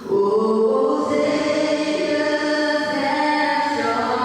Oh, say, that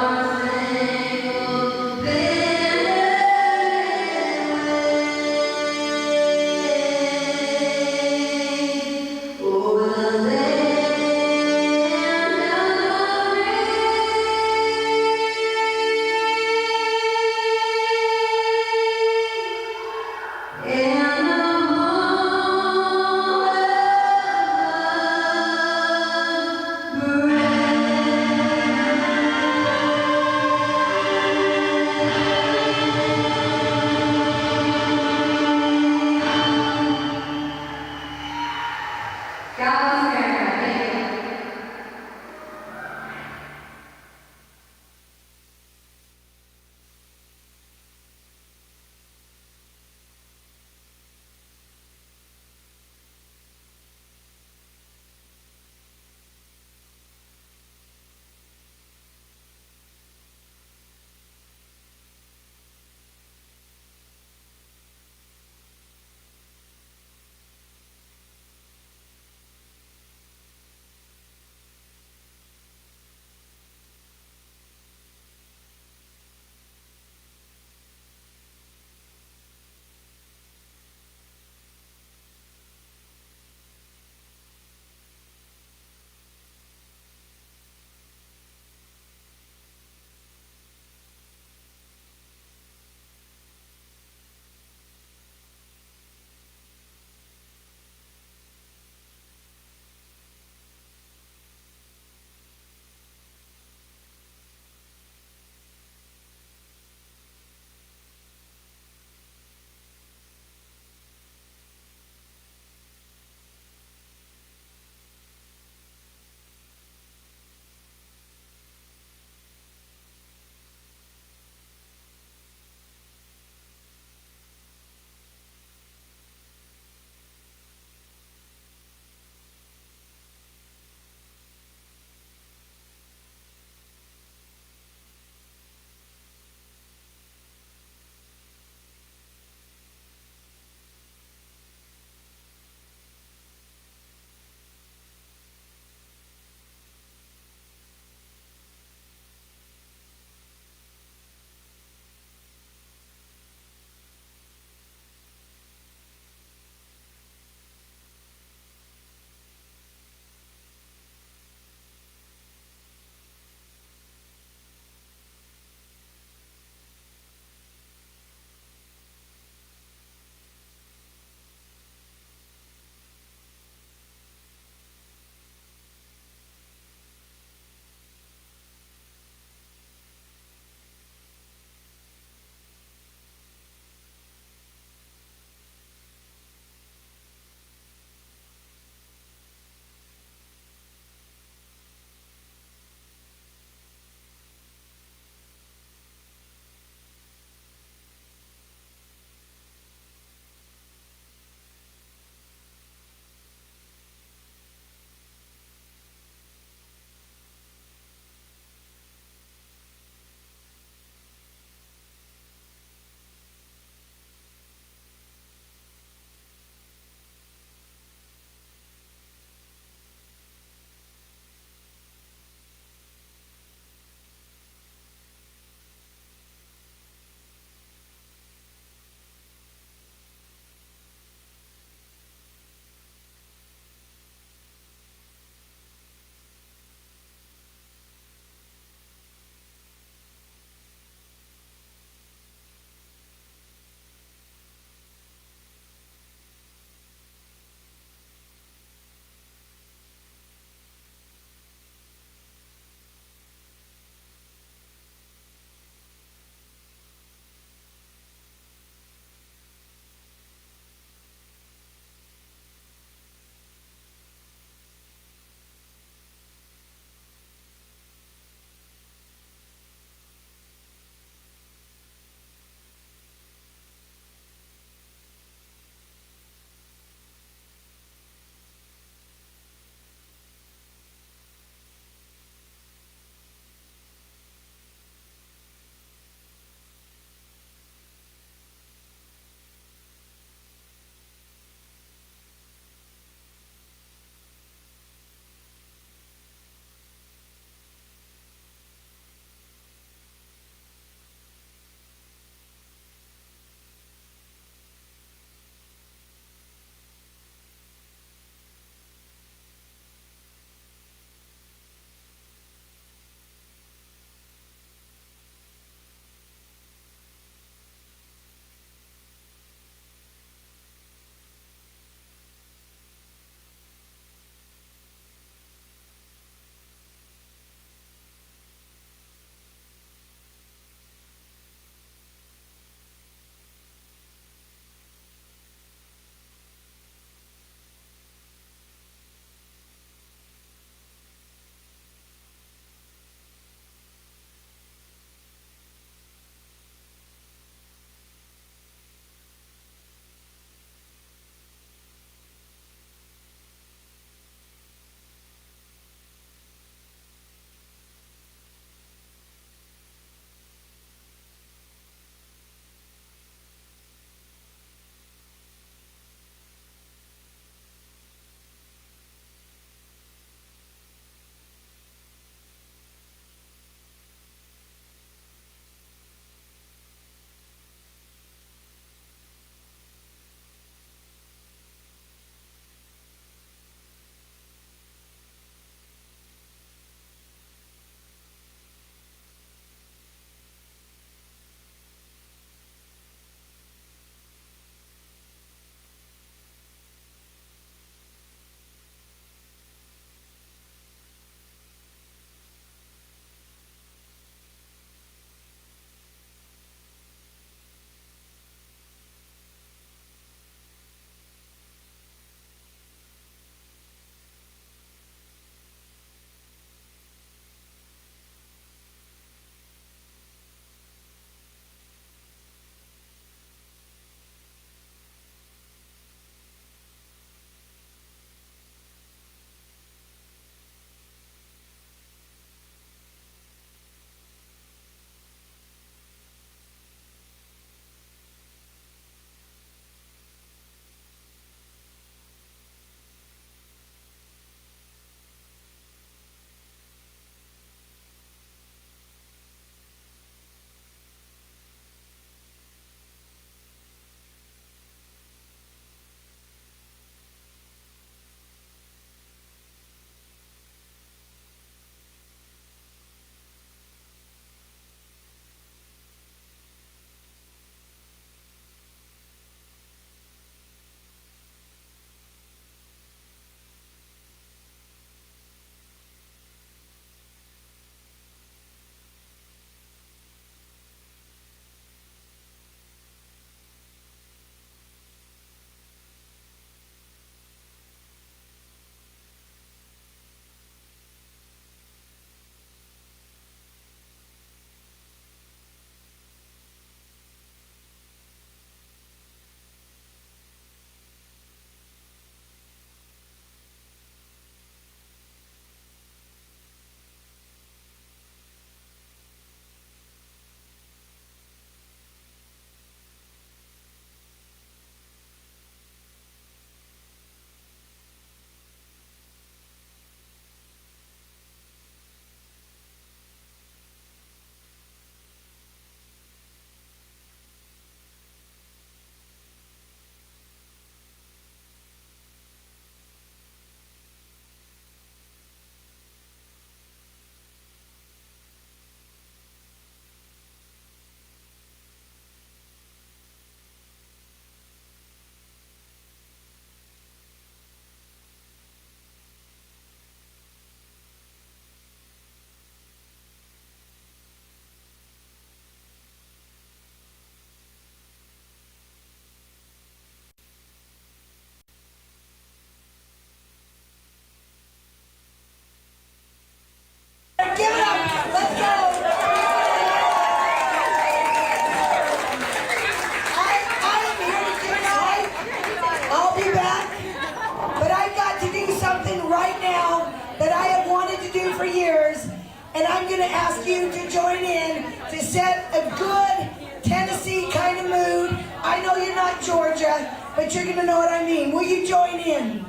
I'm going to ask you to join in to set a good Tennessee kind of mood. I know you're not Georgia, but you're going to know what I mean. Will you join in?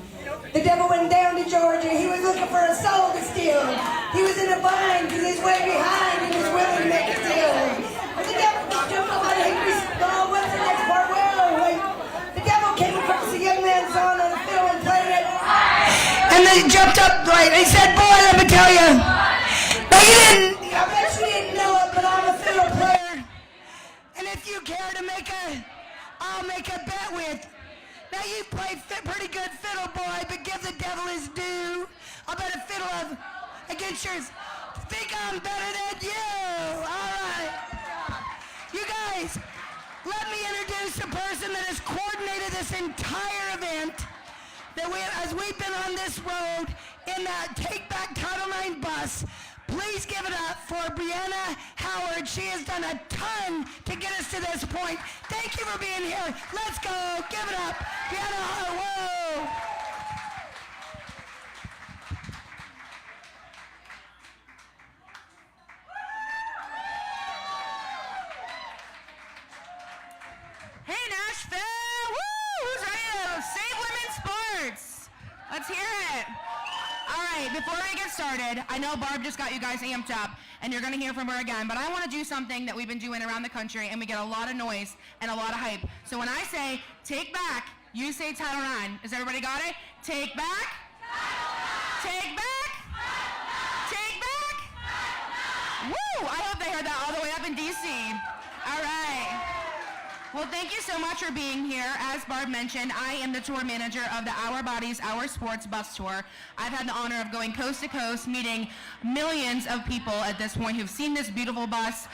The devil went down to Georgia. He was looking for a soul to steal. He was in a bind because he's way behind and he's willing to make a deal. And the devil what's the next part? Well, wait. The devil came across a young man's song on a fiddle and played it. And they jumped up right. He said, boy, let me tell you. Now you didn't, I bet you didn't know it, but I'm a fiddle player. And if you care to I'll make a bet with. Now you play pretty good fiddle, boy, but give the devil his due. I'll bet a fiddle against yours. Think I'm better than you. All right. You guys, let me introduce the person that has coordinated this entire event. As we've been on this road in that Take Back Title IX bus, please give it up for Brianna Howard. She has done a ton to get us to this point. Thank you for being here. Let's go. Give it up. Brianna Howard. Whoa. Hey, Nashville. Woo! Who's ready to save women's sports? Let's hear it. All right, before we get started, I know Barb just got you guys amped up, and you're going to hear from her again, but I want to do something that we've been doing around the country, and we get a lot of noise and a lot of hype. So when I say take back, you say Title IX. Has everybody got it? Take back. Take back. Take back. Woo! I hope they heard that all the way up in D.C. All right. Well, thank you so much for being here. As Barb mentioned, I am the tour manager of the Our Bodies, Our Sports bus tour. I've had the honor of going coast to coast, meeting millions of people at this point who've seen this beautiful bus,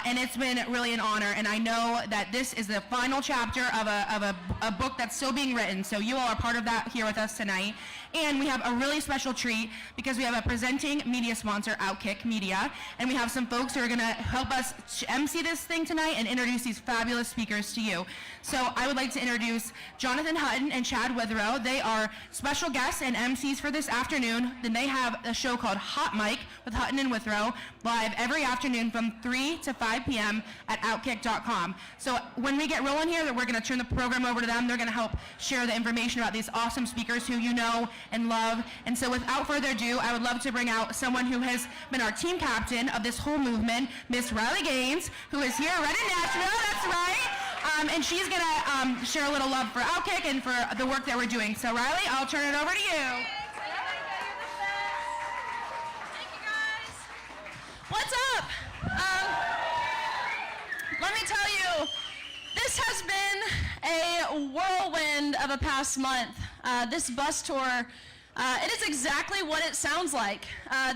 and it's been really an honor. And I know that this is the final chapter of a book that's still being written, so you all are part of that here with us tonight. And we have a really special treat because we have a presenting media sponsor, Outkick Media, and we have some folks who are going to help us MC this thing tonight and introduce these fabulous speakers to you. So I would like to introduce Jonathan Hutton and Chad Withrow. They are special guests and MCs for this afternoon. Then they have a show called Hot Mic with Hutton and Withrow live every afternoon from 3 to 5 p.m. at Outkick.com. So when we get rolling here, we're going to turn the program over to them. They're going to help share the information about these awesome speakers who you know and love. And so without further ado, I would love to bring out someone who has been our team captain of this whole movement, Miss Riley Gaines, who is here right in Nashville. That's right. And she's going to share a little love for Outkick and for the work that we're doing. So Riley, I'll turn it over to you. Thank you, guys. What's up? Let me tell you, this has been a whirlwind of a past month. This bus tour, it is exactly what it sounds like.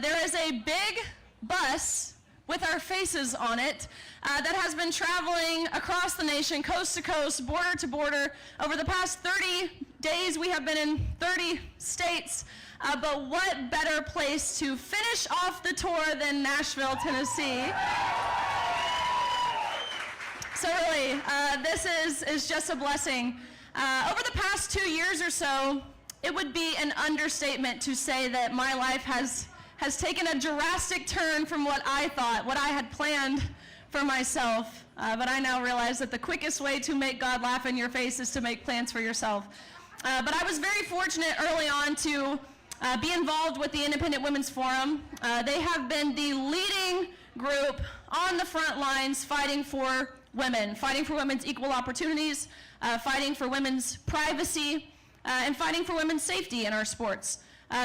There is a big bus with our faces on it that has been traveling across the nation, coast to coast, border to border. Over the past 30 days, we have been in 30 states. But what better place to finish off the tour than Nashville, Tennessee? So really, this is just a blessing. Over the past 2 years or so, it would be an understatement to say that my life has taken a drastic turn from what I thought, what I had planned for myself. But I now realize that the quickest way to make God laugh in your face is to make plans for yourself. But I was very fortunate early on to be involved with the Independent Women's Forum. They have been the leading group on the front lines fighting for women, fighting for women's equal opportunities, fighting for women's privacy, and fighting for women's safety in our sports.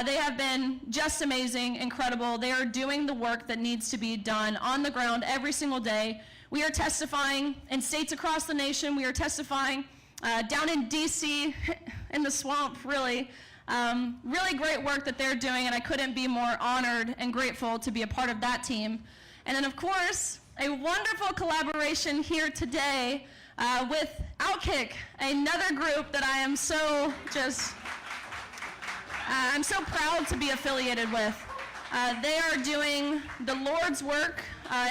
They have been just amazing, incredible. They are doing the work that needs to be done on the ground every single day. We are testifying in states across the nation. We are testifying down in D.C., in the swamp, really. Really great work that they're doing, and I couldn't be more honored and grateful to be a part of that team. And then, of course, a wonderful collaboration here today with Outkick, another group that I am so I'm so proud to be affiliated with. They are doing the Lord's work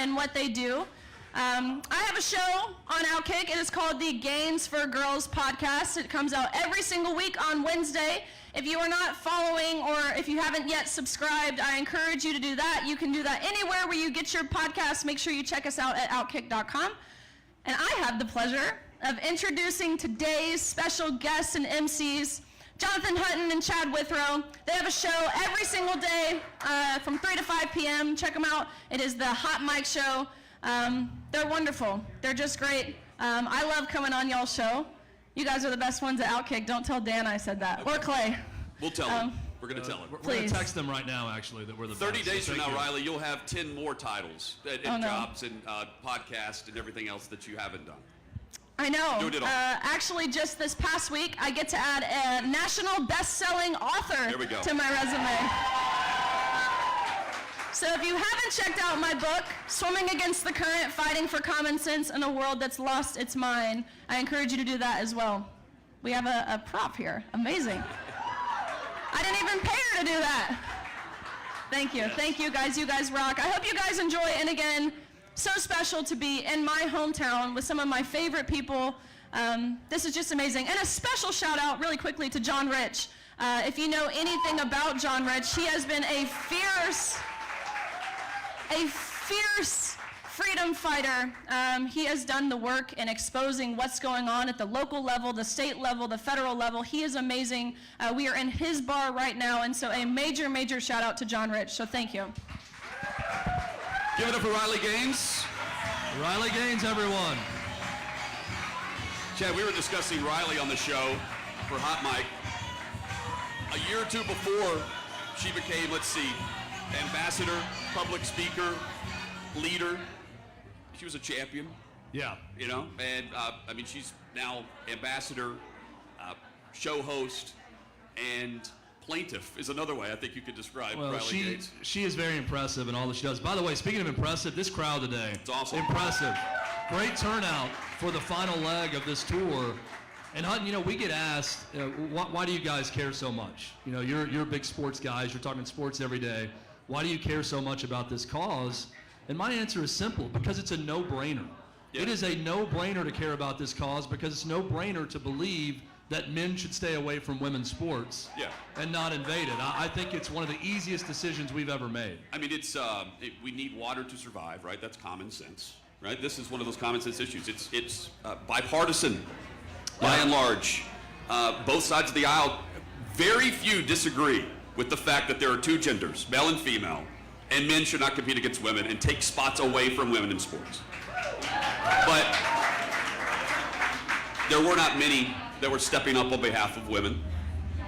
in what they do. I have a show on Outkick. It is called the Gains for Girls podcast. It comes out every single week on Wednesday. If you are not following or if you haven't yet subscribed, I encourage you to do that. You can do that anywhere where you get your podcasts. Make sure you check us out at outkick.com. And I have the pleasure of introducing today's special guests and MCs, Jonathan Hutton and Chad Withrow. They have a show every single day from 3 to 5 p.m. Check them out. It is the Hot Mic Show. They're wonderful. They're just great. I love coming on y'all's show. You guys are the best ones at Outkick. Don't tell Dan I said that. Okay. Or Clay. We'll tell him. We're going to tell him. We're going to text them right now, actually, that we're the 30 best. days So from now, thank you. Riley, you'll have 10 more titles and jobs and podcasts and everything else that you haven't done. I know. Doing it all. Actually, just this past week, I get to add a national best-selling author There we go. to my resume. So if you haven't checked out my book, Swimming Against the Current, Fighting for Common Sense in a World That's Lost Its Mind, I encourage you to do that as well. We have a prop here. Amazing. I didn't even pay her to do that. Thank you. Thank you, guys. You guys rock. I hope you guys enjoy. And again, so special to be in my hometown with some of my favorite people. This is just amazing. And a special shout out really quickly to John Rich. If you know anything about John Rich, he has been a fierce freedom fighter. He has done the work in exposing what's going on at the local level, the state level, the federal level. He is amazing. We are in his bar right now, and so a major, major shout out to John Rich. So thank you. Give it up for Riley Gaines. Riley Gaines, everyone. Chad, we were discussing Riley on the show for Hot Mic. A year or two before she became, let's see, ambassador, public speaker, leader. She was a champion, Yeah. you know, and I mean, she's now ambassador, show host, and plaintiff is another way I think you could describe Well, Riley Gaines. she is very impressive in all that she does. By the way, speaking of impressive, this crowd today. It's awesome. Impressive. Great turnout for the final leg of this tour. And Hutton, you know, we get asked, why do you guys care so much? You know, you're big sports guys. You're talking sports every day. Why do you care so much about this cause? And my answer is simple, because it's a no-brainer. Yeah. It is a no-brainer to care about this cause because it's no-brainer to believe that men should stay away from women's sports and not invade it. I think it's one of the easiest decisions we've ever made. I mean, it's we need water to survive, right? That's common sense, right? This is one of those common sense issues. It's bipartisan, by and large. Both sides of the aisle, very few disagree with the fact that there are two genders, male and female, and men should not compete against women and take spots away from women in sports. But there were not many that were stepping up on behalf of women.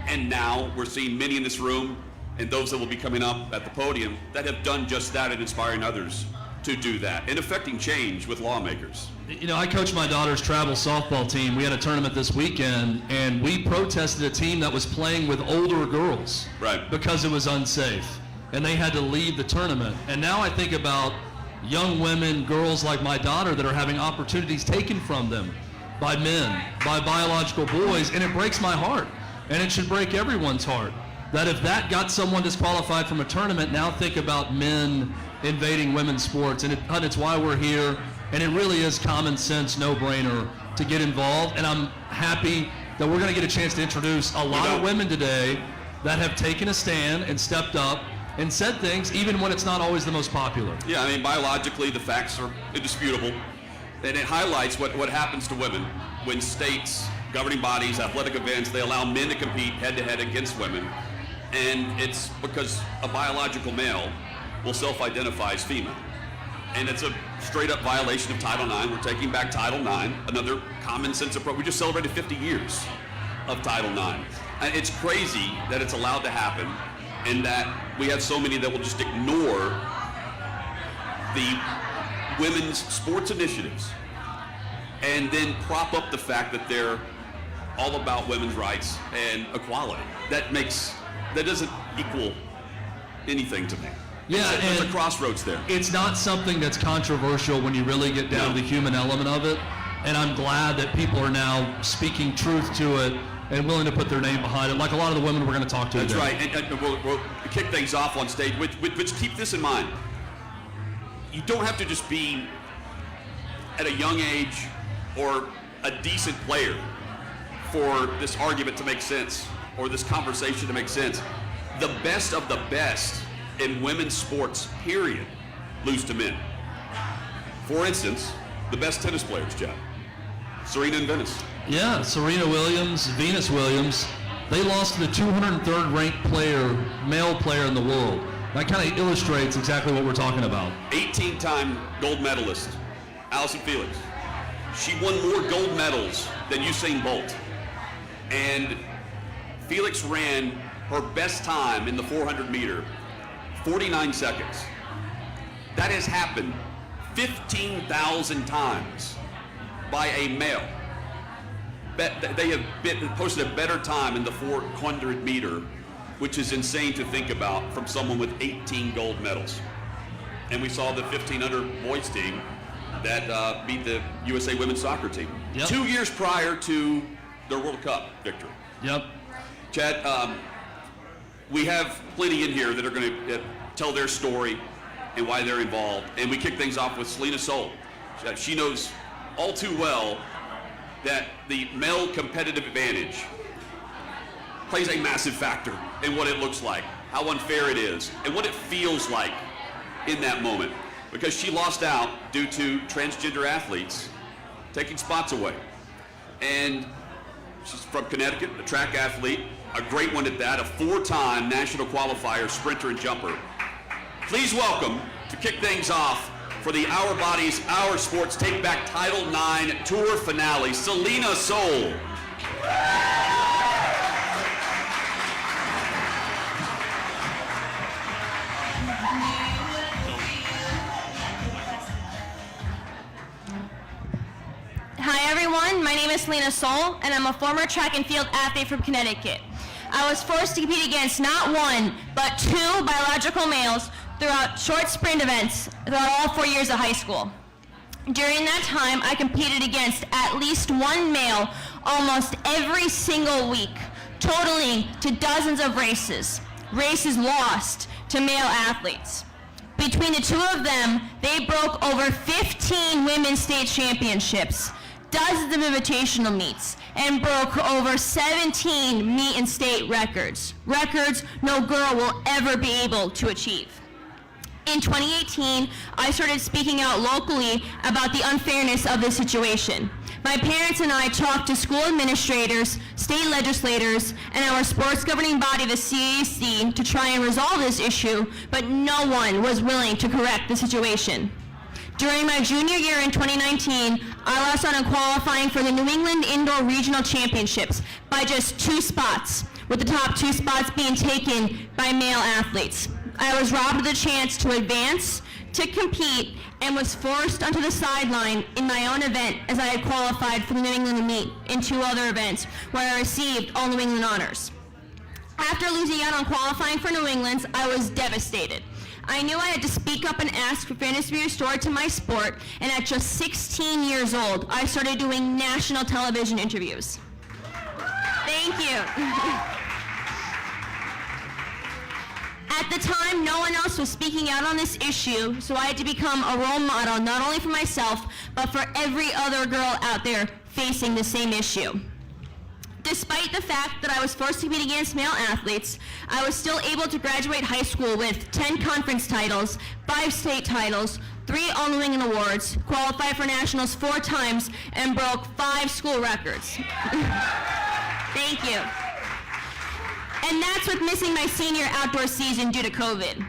And now we're seeing many in this room and those that will be coming up at the podium that have done just that and inspiring others to do that and affecting change with lawmakers. You know, I coach my daughter's travel softball team. We had a tournament this weekend, and we protested a team that was playing with older girls because it was unsafe, and they had to leave the tournament. And now I think about young women, girls like my daughter that are having opportunities taken from them by men, by biological boys, and it breaks my heart, and it should break everyone's heart, that if that got someone disqualified from a tournament, now think about men invading women's sports. And it's why we're here, and it really is common sense, no-brainer to get involved. And I'm happy that we're going to get a chance to introduce a lot of women today that have taken a stand and stepped up and said things even when it's not always the most popular. Yeah, I mean, biologically, the facts are indisputable. And it highlights what happens to women when states, governing bodies, athletic events, they allow men to compete head-to-head against women. And it's because a biological male will self-identify as female. And it's a straight-up violation of Title IX. We're taking back Title IX, another common sense approach. We just celebrated 50 years of Title IX. And it's crazy that it's allowed to happen and that we have so many that will just ignore the women's sports initiatives and then prop up the fact that they're all about women's rights and equality. That doesn't equal anything to me. Yeah, There's a and crossroads there. it's not something that's controversial when you really get down to the human element of it. And I'm glad that people are now speaking truth to it and willing to put their name behind it, like a lot of the women we're going to talk to That's today. right, and we'll kick things off on stage, which keep this in mind. You don't have to just be at a young age or a decent player for this argument to make sense or this conversation to make sense. The best of the best in women's sports, period, lose to men. For instance, the best tennis players, Chad. Serena and Venus. Yeah, Serena Williams, Venus Williams, they lost to the 203rd ranked male player in the world. That kind of illustrates exactly what we're talking about. 18-time gold medalist, Allison Felix. She won more gold medals than Usain Bolt. And Felix ran her best time in the 400 meter, 49 seconds. That has happened 15,000 times by a male. They have posted a better time in the 400 meter, which is insane to think about from someone with 18 gold medals. And we saw the 1500 boys team that beat the USA women's soccer team. Yep. 2 years prior to their World Cup victory. Yep. Chad, we have plenty in here that are going to tell their story and why they're involved. And we kick things off with Selina Soule. She knows all too well that the male competitive advantage plays a massive factor in what it looks like, how unfair it is, and what it feels like in that moment. Because she lost out due to transgender athletes taking spots away. And she's from Connecticut, a track athlete, a great one at that, a 4-time national qualifier, sprinter and jumper. Please welcome, to kick things off, for the Our Bodies, Our Sports Take Back Title IX Tour Finale, Selina Soule. Hi everyone, my name is Selina Soule, and I'm a former track and field athlete from Connecticut. I was forced to compete against not one, but 2 biological males throughout short sprint events throughout all 4 years of high school. During that time, I competed against at least one male almost every single week, totaling to dozens of races lost to male athletes. Between the 2 of them, they broke over 15 women's state championships, dozens of invitational meets, and broke over 17 meet and state records no girl will ever be able to achieve. In 2018, I started speaking out locally about the unfairness of this situation. My parents and I talked to school administrators, state legislators, and our sports governing body, the CAC, to try and resolve this issue, but no one was willing to correct the situation. During my junior year in 2019, I lost out on qualifying for the New England Indoor Regional Championships by just 2 spots, with the top 2 spots being taken by male athletes. I was robbed of the chance to advance, to compete, and was forced onto the sideline in my own event as I had qualified for the New England meet in 2 other events where I received all New England honors. After losing out on qualifying for New England's, I was devastated. I knew I had to speak up and ask for fairness to be restored to my sport, and at just 16 years old, I started doing national television interviews. Thank you. At the time, no one else was speaking out on this issue, so I had to become a role model, not only for myself, but for every other girl out there facing the same issue. Despite the fact that I was forced to compete against male athletes, I was still able to graduate high school with 10 conference titles, 5 state titles, 3 All New England awards, qualified for nationals 4 times, and broke 5 school records. Thank you. And that's with missing my senior outdoor season due to COVID.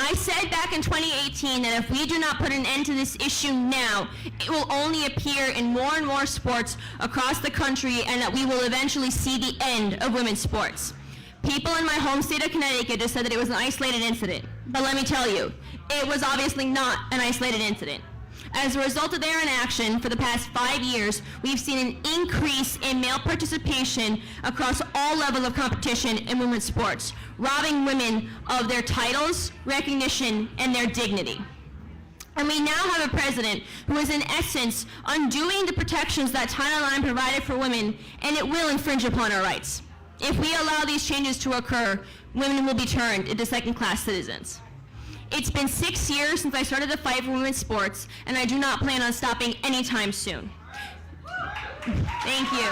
I said back in 2018 that if we do not put an end to this issue now, it will only appear in more and more sports across the country, and that we will eventually see the end of women's sports. People in my home state of Connecticut just said that it was an isolated incident. But let me tell you, it was obviously not an isolated incident. As a result of their inaction for the past 5 years, we've seen an increase in male participation across all levels of competition in women's sports, robbing women of their titles, recognition, and their dignity. And we now have a president who is in essence undoing the protections that Title IX provided for women, and it will infringe upon our rights. If we allow these changes to occur, women will be turned into second-class citizens. It's been 6 years since I started to fight for women's sports, and I do not plan on stopping anytime soon. Thank you.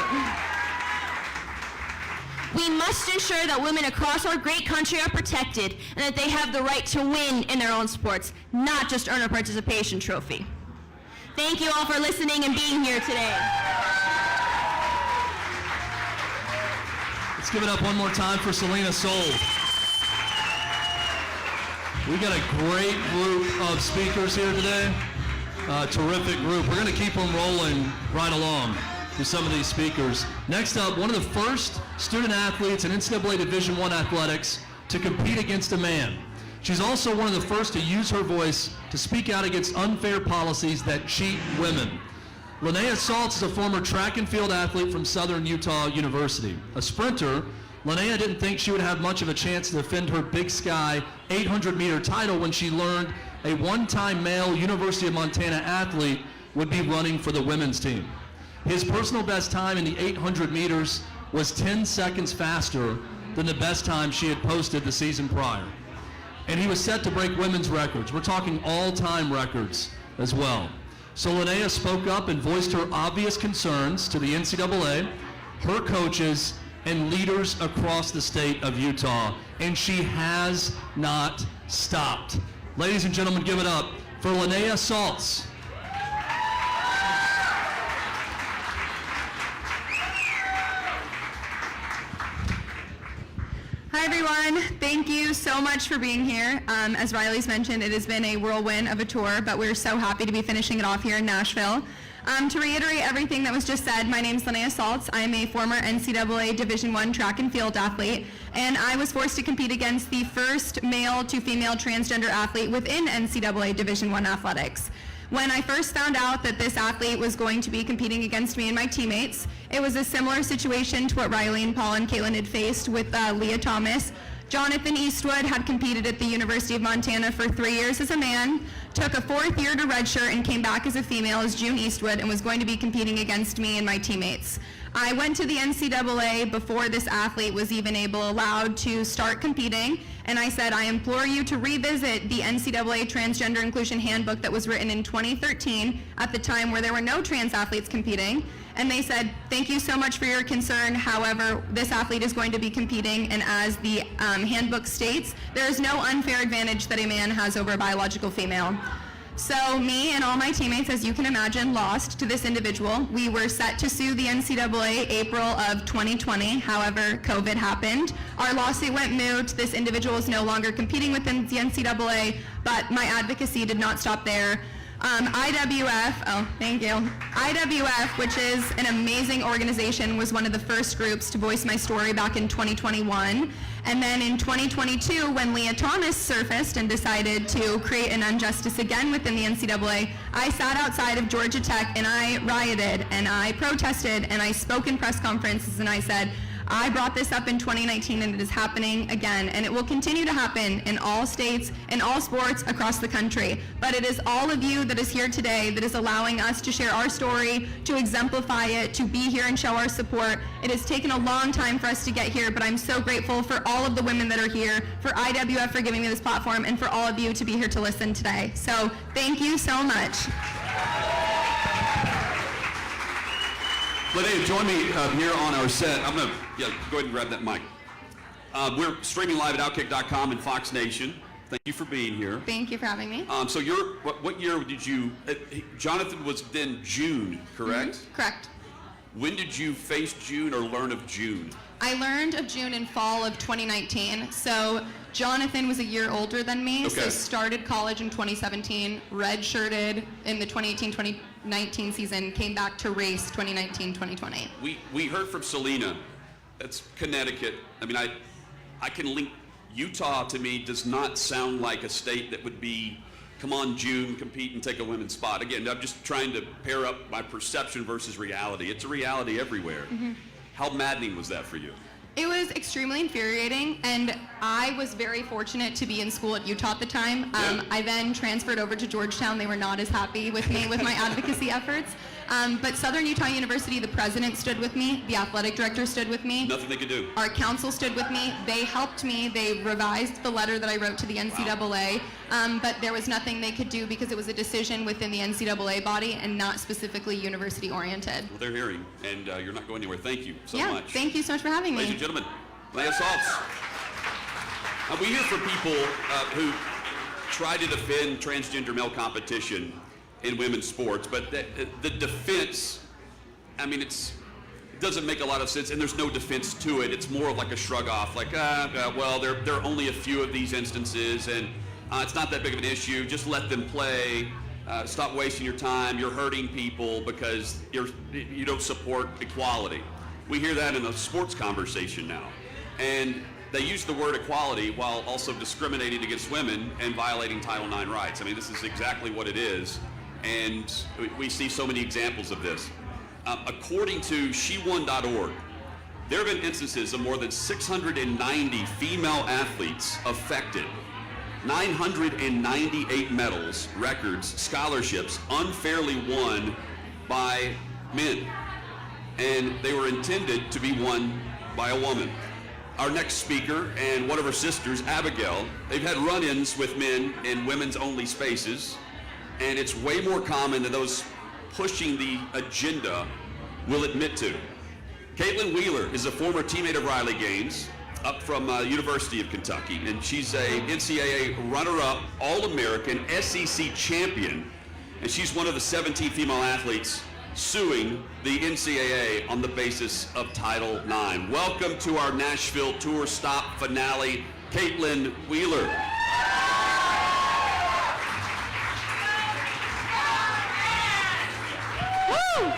We must ensure that women across our great country are protected and that they have the right to win in their own sports, not just earn a participation trophy. Thank you all for listening and being here today. Let's give it up one more time for Selina Soule. We got a great group of speakers here today. Terrific group. We're going to keep them rolling right along with some of these speakers. Next up, one of the first student athletes in NCAA Division I athletics to compete against a man. She's also one of the first to use her voice to speak out against unfair policies that cheat women. Lanae Salts is a former track and field athlete from Southern Utah University. A sprinter, Lanae didn't think she would have much of a chance to defend her Big Sky 800-meter title when she learned a one-time male University of Montana athlete would be running for the women's team. His personal best time in the 800 meters was 10 seconds faster than the best time she had posted the season prior. And he was set to break women's records. We're talking all-time records as well. So Lanae spoke up and voiced her obvious concerns to the NCAA, her coaches, and leaders across the state of Utah, and she has not stopped. Ladies and gentlemen, give it up for Lanae Salts. Hi everyone, thank you so much for being here. As Riley's mentioned, it has been a whirlwind of a tour, but we're so happy to be finishing it off here in Nashville. To reiterate everything that was just said, my name is Lanae Salts. I'm a former NCAA Division I track and field athlete, and I was forced to compete against the first male to female transgender athlete within NCAA Division I athletics. When I first found out that this athlete was going to be competing against me and my teammates, it was a similar situation to what Riley and Paula and Caitlyn had faced with Leah Thomas. Jonathan Eastwood had competed at the University of Montana for 3 years as a man, took a 4th year to redshirt and came back as a female as June Eastwood and was going to be competing against me and my teammates. I went to the NCAA before this athlete was even allowed to start competing, and I said, I implore you to revisit the NCAA Transgender Inclusion Handbook that was written in 2013 at the time where there were no trans athletes competing. And they said, thank you so much for your concern. However, this athlete is going to be competing, and as the handbook states, there is no unfair advantage that a man has over a biological female. So me and all my teammates, as you can imagine, lost to this individual. We were set to sue the NCAA April of 2020. However, COVID happened. Our lawsuit went moot. This individual is no longer competing within the NCAA, but my advocacy did not stop there. IWF, which is an amazing organization, was one of the first groups to voice my story back in 2021. And then in 2022, when Leah Thomas surfaced and decided to create an injustice again within the NCAA, I sat outside of Georgia Tech and I rioted and I protested and I spoke in press conferences and I said, I brought this up in 2019 and it is happening again, and it will continue to happen in all states, in all sports across the country. But it is all of you that is here today that is allowing us to share our story, to exemplify it, to be here and show our support. It has taken a long time for us to get here, but I'm so grateful for all of the women that are here, for IWF for giving me this platform, and for all of you to be here to listen today. So thank you so much. Lanae, join me here on our set. I'm going to go ahead and grab that mic. We're streaming live at Outkick.com and Fox Nation. Thank you for being here. Thank you for having me. So what year did you, Jonathan was then June, correct? Mm-hmm. Correct. When did you face June or learn of June? I learned of June in fall of 2019. So Jonathan was a year older than me, okay. So started college in 2017, redshirted in the 2018-2019 season, came back to race 2019-2020. We heard from Selina. That's Connecticut. I mean, I can link Utah to me does not sound like a state that would be, come on June, compete and take a women's spot. Again, I'm just trying to pair up my perception versus reality. It's a reality everywhere. Mm-hmm. How maddening was that for you? It was extremely infuriating, and I was very fortunate to be in school at Utah at the time. I then transferred over to Georgetown. They were not as happy with me with my advocacy efforts. But Southern Utah University, the president stood with me, the athletic director stood with me. Nothing they could do. Our council stood with me. They helped me. They revised the letter that I wrote to the NCAA. but there was nothing they could do because it was a decision within the NCAA body and not specifically university oriented. Well, they're hearing, and you're not going anywhere. Thank you so much. Thank you so much for having me. Ladies and gentlemen, Lanae Salts. We hear from people who try to defend transgender male competition in women's sports, but the defense, I mean, it doesn't make a lot of sense, and there's no defense to it. It's more of like a shrug off, like, well, there are only a few of these instances, and it's not that big of an issue. Just let them play. Stop wasting your time. You're hurting people because you don't support equality. We hear that in the sports conversation now, and they use the word equality while also discriminating against women and violating Title IX rights. I mean, this is exactly what it is, and we see so many examples of this. According to SheWon.org, there have been instances of more than 690 female athletes affected, 998 medals, records, scholarships unfairly won by men, and they were intended to be won by a woman. Our next speaker and one of her sisters, Abigail, they've had run-ins with men in women's-only spaces, and it's way more common than those pushing the agenda will admit to. Caitlyn Wheeler is a former teammate of Riley Gaines, up from University of Kentucky, and she's a NCAA runner-up, All-American, SEC champion, and she's one of the 17 female athletes suing the NCAA on the basis of Title IX. Welcome to our Nashville tour stop finale, Caitlyn Wheeler. Woo!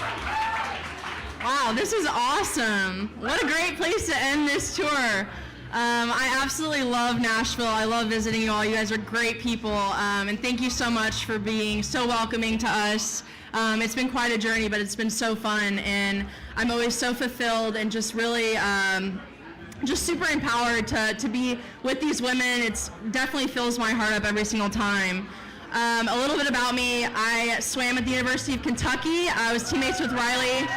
Wow, this is awesome. What a great place to end this tour. I absolutely love Nashville. I love visiting you all. You guys are great people, and thank you so much for being so welcoming to us. It's been quite a journey, but it's been so fun, and I'm always so fulfilled and just really just super empowered to be with these women. It definitely fills my heart up every single time. A little bit about me: I swam at the University of Kentucky. I was teammates with Riley.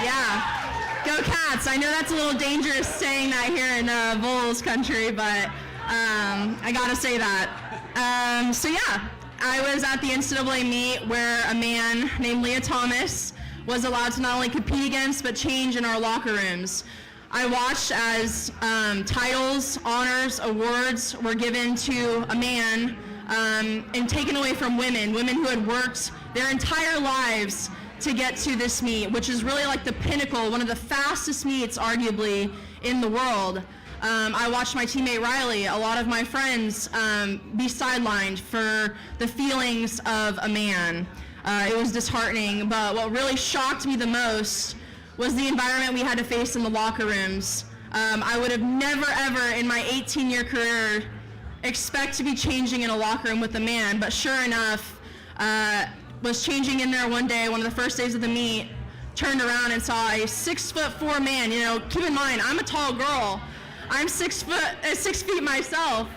Yeah, go Cats. I know that's a little dangerous saying that here in Vols country, but I gotta say that. So yeah. I was at the NCAA meet where a man named Leah Thomas was allowed to not only compete against, but change in our locker rooms. I watched as titles, honors, awards were given to a man and taken away from women who had worked their entire lives to get to this meet, which is really like the pinnacle, one of the fastest meets arguably in the world. I watched my teammate Riley, a lot of my friends, be sidelined for the feelings of a man. It was disheartening, but what really shocked me the most was the environment we had to face in the locker rooms. I would have never ever in my 18-year career expect to be changing in a locker room with a man, but sure enough, was changing in there one day, one of the first days of the meet, turned around and saw a 6'4" man. You know, keep in mind, I'm a tall girl. I'm 6 feet myself,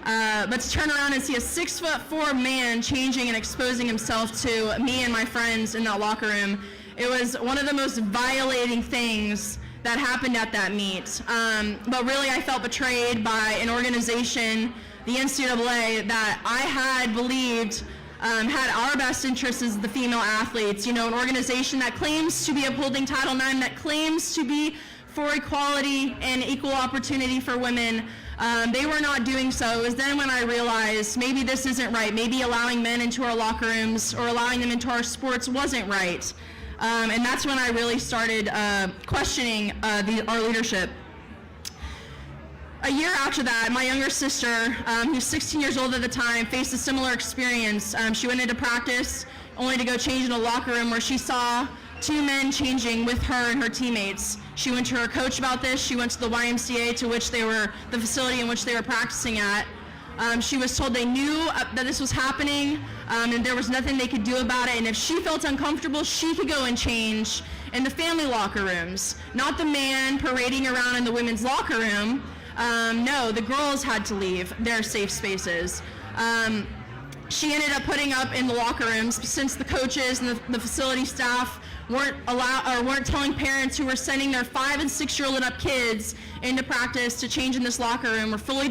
but to turn around and see a 6'4" man changing and exposing himself to me and my friends in that locker room, it was one of the most violating things that happened at that meet. But really, I felt betrayed by an organization, the NCAA, that I had believed had our best interests as the female athletes. You know, an organization that claims to be upholding Title IX, that claims to be for equality and equal opportunity for women. They were not doing so. It was then when I realized maybe this isn't right. Maybe allowing men into our locker rooms or allowing them into our sports wasn't right. And that's when I really started questioning our leadership. A year after that, my younger sister, who's 16 years old at the time, faced a similar experience. She went into practice only to go change in a locker room where she saw two men changing with her and her teammates. She went to her coach about this. She went to the YMCA, to which the facility in which they were practicing at. She was told they knew that this was happening, and there was nothing they could do about it. And if she felt uncomfortable, she could go and change in the family locker rooms, not the man parading around in the women's locker room. No, the girls had to leave their safe spaces. She ended up putting up in the locker rooms since the coaches and the facility staff weren't telling parents who were sending their 5 and 6-year-old and up kids into practice to change in this locker room, where fully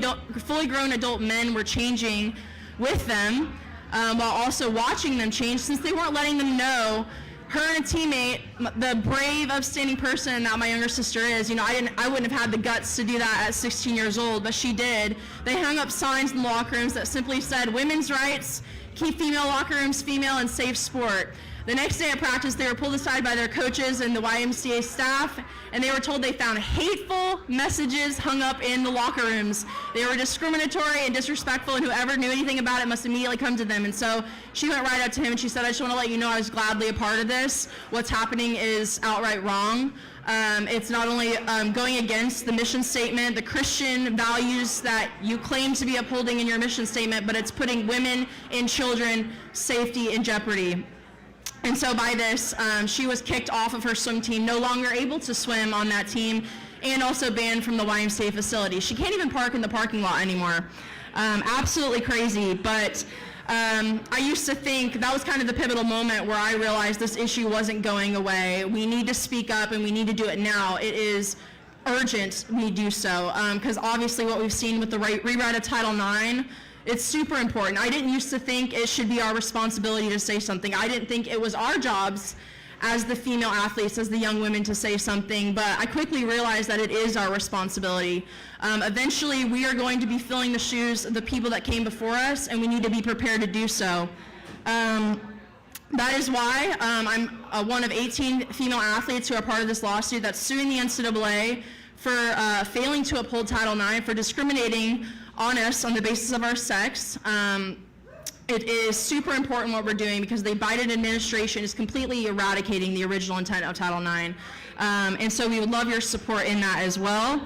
grown adult men were changing with them while also watching them change, since they weren't letting them know. Her and a teammate, the brave, upstanding person that my younger sister is, I wouldn't have had the guts to do that at 16 years old, but she did. They hung up signs in the locker rooms that simply said, "Women's rights, keep female locker rooms female, and safe sport." The next day at practice, they were pulled aside by their coaches and the YMCA staff, and they were told they found hateful messages hung up in the locker rooms. They were discriminatory and disrespectful, and whoever knew anything about it must immediately come to them. And so she went right up to him and she said, "I just want to let you know I was gladly a part of this. What's happening is outright wrong. It's not only going against the mission statement, the Christian values that you claim to be upholding in your mission statement, but it's putting women and children safety in jeopardy." And so by this, she was kicked off of her swim team, no longer able to swim on that team, and also banned from the YMCA facility. She can't even park in the parking lot anymore. Absolutely crazy, but I used to think that was kind of the pivotal moment where I realized this issue wasn't going away. We need to speak up, and we need to do it now. It is urgent we do so, because obviously what we've seen with the rewrite of Title IX, it's super important. I didn't used to think it should be our responsibility to say something. I didn't think it was our jobs as the female athletes, as the young women, to say something, but I quickly realized that it is our responsibility. Eventually, we are going to be filling the shoes of the people that came before us, and we need to be prepared to do so. That is why I'm one of 18 female athletes who are part of this lawsuit that's suing the NCAA for failing to uphold Title IX, for discriminating on us on the basis of our sex. It is super important what we're doing because the Biden administration is completely eradicating the original intent of Title IX. And so we would love your support in that as well.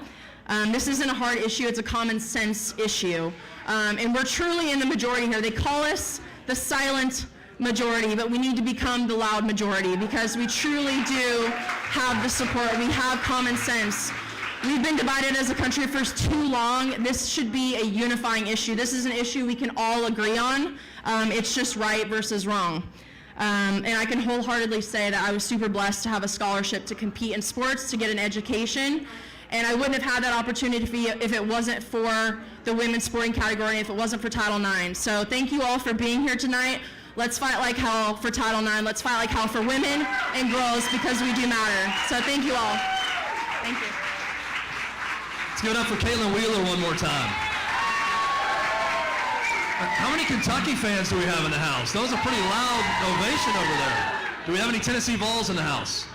This isn't a hard issue, it's a common sense issue. And we're truly in the majority here. They call us the silent majority, but we need to become the loud majority because we truly do have the support. We have common sense. We've been divided as a country for too long. This should be a unifying issue. This is an issue we can all agree on. It's just right versus wrong. And I can wholeheartedly say that I was super blessed to have a scholarship to compete in sports, to get an education. And I wouldn't have had that opportunity if it wasn't for the women's sporting category, if it wasn't for Title IX. So thank you all for being here tonight. Let's fight like hell for Title IX. Let's fight like hell for women and girls because we do matter. So thank you all. Thank you. Let's give it up for Caitlyn Wheeler one more time. How many Kentucky fans do we have in the house? That was a pretty loud ovation over there. Do we have any Tennessee Vols in the house?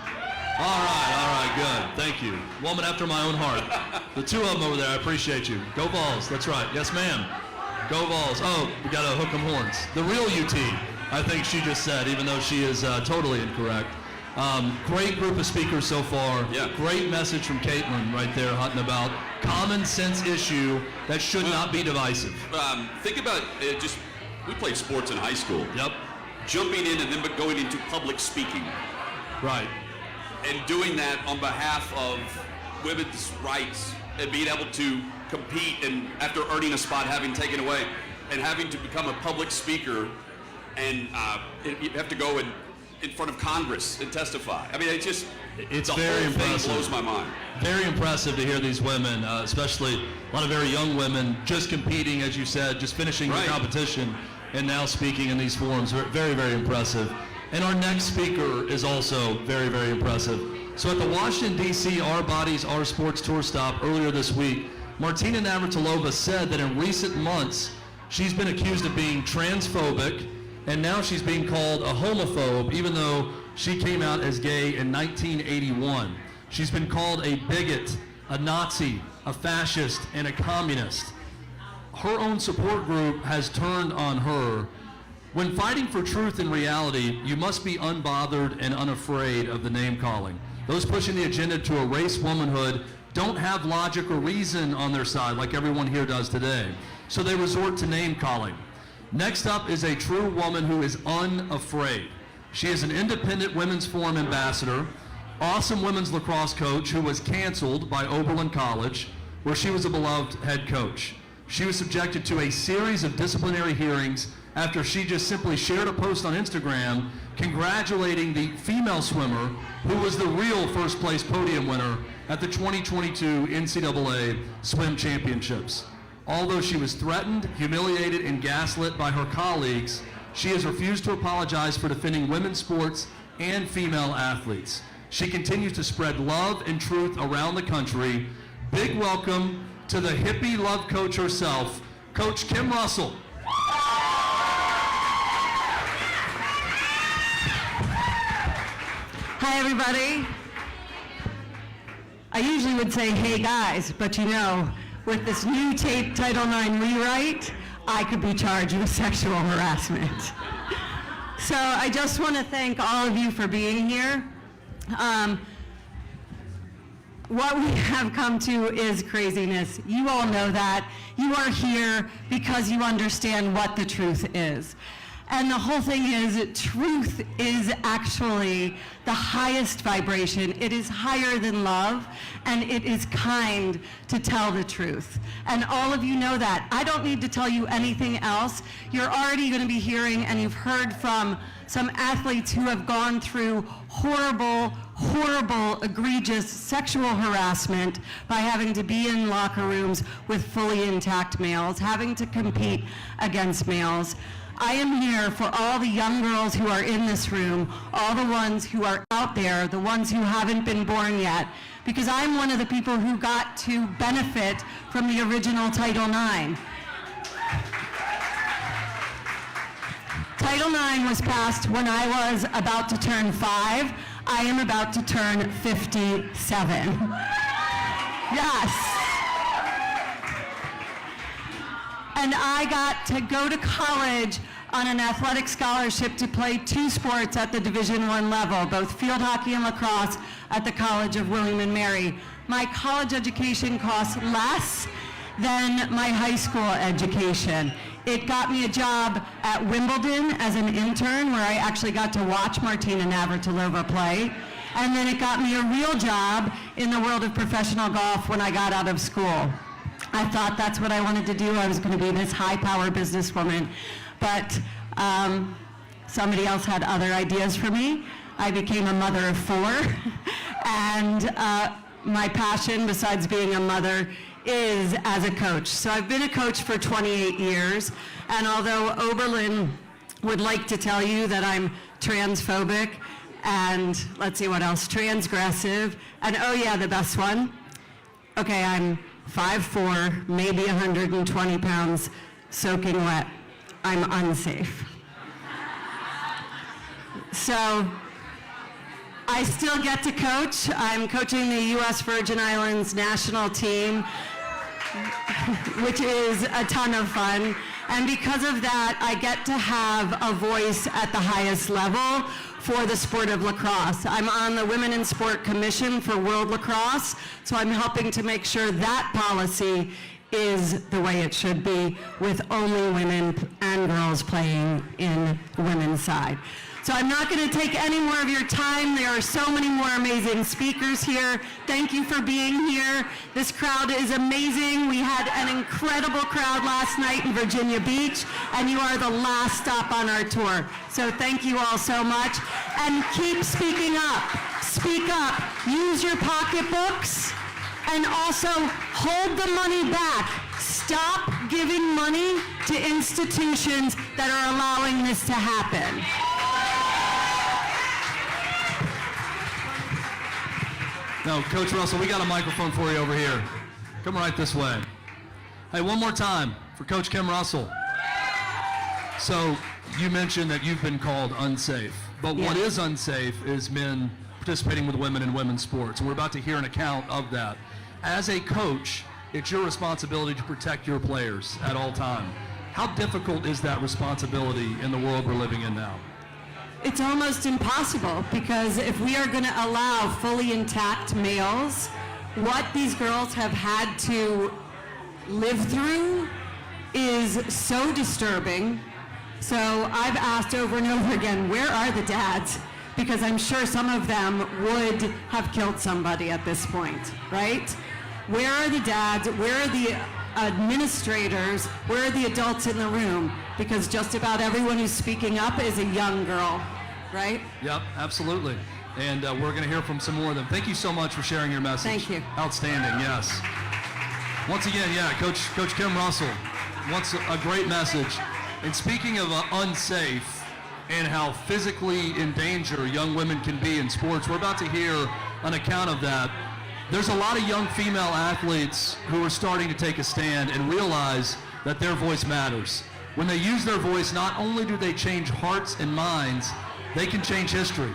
All right, good. Thank you. Woman after my own heart. The two of them over there, I appreciate you. Go Vols, that's right. Yes, ma'am. Go Vols. Oh, we got to hook 'em horns. The real UT, I think she just said, even though she is totally incorrect. Great group of speakers so far. Yeah. Great message from Caitlyn right there, hunting about common sense issue that should not be divisive. Think about it, we played sports in high school. Yep. Jumping in and then going into public speaking. Right. And doing that on behalf of women's rights and being able to compete and after earning a spot having taken away and having to become a public speaker and you have to go in front of Congress and testify. I mean, it's very impressive. Thing blows my mind. Very impressive to hear these women, especially a lot of very young women, just competing, as you said, just finishing the competition and now speaking in these forums. Very, very impressive. And our next speaker is also very, very impressive. So at the Washington, D.C. Our Bodies, Our Sports tour stop earlier this week, Martina Navratilova said that in recent months, she's been accused of being transphobic, and now she's being called a homophobe, even though she came out as gay in 1981. She's been called a bigot, a Nazi, a fascist, and a communist. Her own support group has turned on her. When fighting for truth and reality, you must be unbothered and unafraid of the name-calling. Those pushing the agenda to erase womanhood don't have logic or reason on their side like everyone here does today. So they resort to name-calling. Next up is a true woman who is unafraid. She is an independent Women's Forum ambassador, awesome women's lacrosse coach who was canceled by Oberlin College, where she was a beloved head coach. She was subjected to a series of disciplinary hearings after she just simply shared a post on Instagram congratulating the female swimmer who was the real first place podium winner at the 2022 NCAA Swim Championships. Although she was threatened, humiliated, and gaslit by her colleagues, she has refused to apologize for defending women's sports and female athletes. She continues to spread love and truth around the country. Big welcome to the hippie love coach herself, Coach Kim Russell. Hi, everybody. I usually would say, hey, guys, but you know, with this new Title IX rewrite, I could be charged with sexual harassment. So I just want to thank all of you for being here. What we have come to is craziness. You all know that. You are here because you understand what the truth is. And the whole thing is, truth is actually the highest vibration. It is higher than love, and it is kind to tell the truth. And all of you know that. I don't need to tell you anything else. You're already going to be hearing, and you've heard from some athletes who have gone through horrible, egregious sexual harassment by having to be in locker rooms with fully intact males, having to compete against males. I am here for all the young girls who are in this room, all the ones who are out there, the ones who haven't been born yet, because I'm one of the people who got to benefit from the original Title IX. Title IX was passed when I was about to turn 5. I am about to turn 57. Yes. And I got to go to college on an athletic scholarship to play 2 sports at the Division I level, both field hockey and lacrosse at the College of William and Mary. My college education cost less than my high school education. It got me a job at Wimbledon as an intern, where I actually got to watch Martina Navratilova play. And then it got me a real job in the world of professional golf when I got out of school. I thought that's what I wanted to do. I was going to be this high-power businesswoman. But somebody else had other ideas for me. I became a mother of 4. And my passion, besides being a mother, is as a coach. So I've been a coach for 28 years. And although Oberlin would like to tell you that I'm transphobic and, let's see what else, transgressive, and oh yeah, the best one. Okay, I'm 5'4", maybe 120 pounds, soaking wet. I'm unsafe. So I still get to coach. I'm coaching the U.S. Virgin Islands national team, which is a ton of fun. And because of that, I get to have a voice at the highest level for the sport of lacrosse. I'm on the Women in Sport Commission for World Lacrosse, so I'm helping to make sure that policy is the way it should be, with only women and girls playing in the women's side. So I'm not going to take any more of your time. There are so many more amazing speakers here. Thank you for being here. This crowd is amazing. We had an incredible crowd last night in Virginia Beach, and you are the last stop on our tour. So thank you all so much. And keep speaking up. Speak up. Use your pocketbooks, and also hold the money back. Stop giving money to institutions that are allowing this to happen. No, Coach Russell, we got a microphone for you over here. Come right this way. Hey, one more time for Coach Kim Russell. So you mentioned that you've been called unsafe, but what is unsafe is men participating with women in women's sports, and we're about to hear an account of that. As a coach, it's your responsibility to protect your players at all time. How difficult is that responsibility in the world we're living in now? It's almost impossible, because if we are going to allow fully intact males, what these girls have had to live through is so disturbing. So I've asked over and over again, where are the dads? Because I'm sure some of them would have killed somebody at this point, right? Where are the dads? Where are the administrators? Where are the adults in the room? Because just about everyone who's speaking up is a young girl, right? Yep, absolutely. And we're going to hear from some more of them. Thank you so much for sharing your message. Thank you. Outstanding, yes. Once again, yeah, Coach Kim Russell wants a great message. And speaking of unsafe and how physically in danger young women can be in sports, we're about to hear an account of that. There's a lot of young female athletes who are starting to take a stand and realize that their voice matters. When they use their voice, not only do they change hearts and minds, they can change history.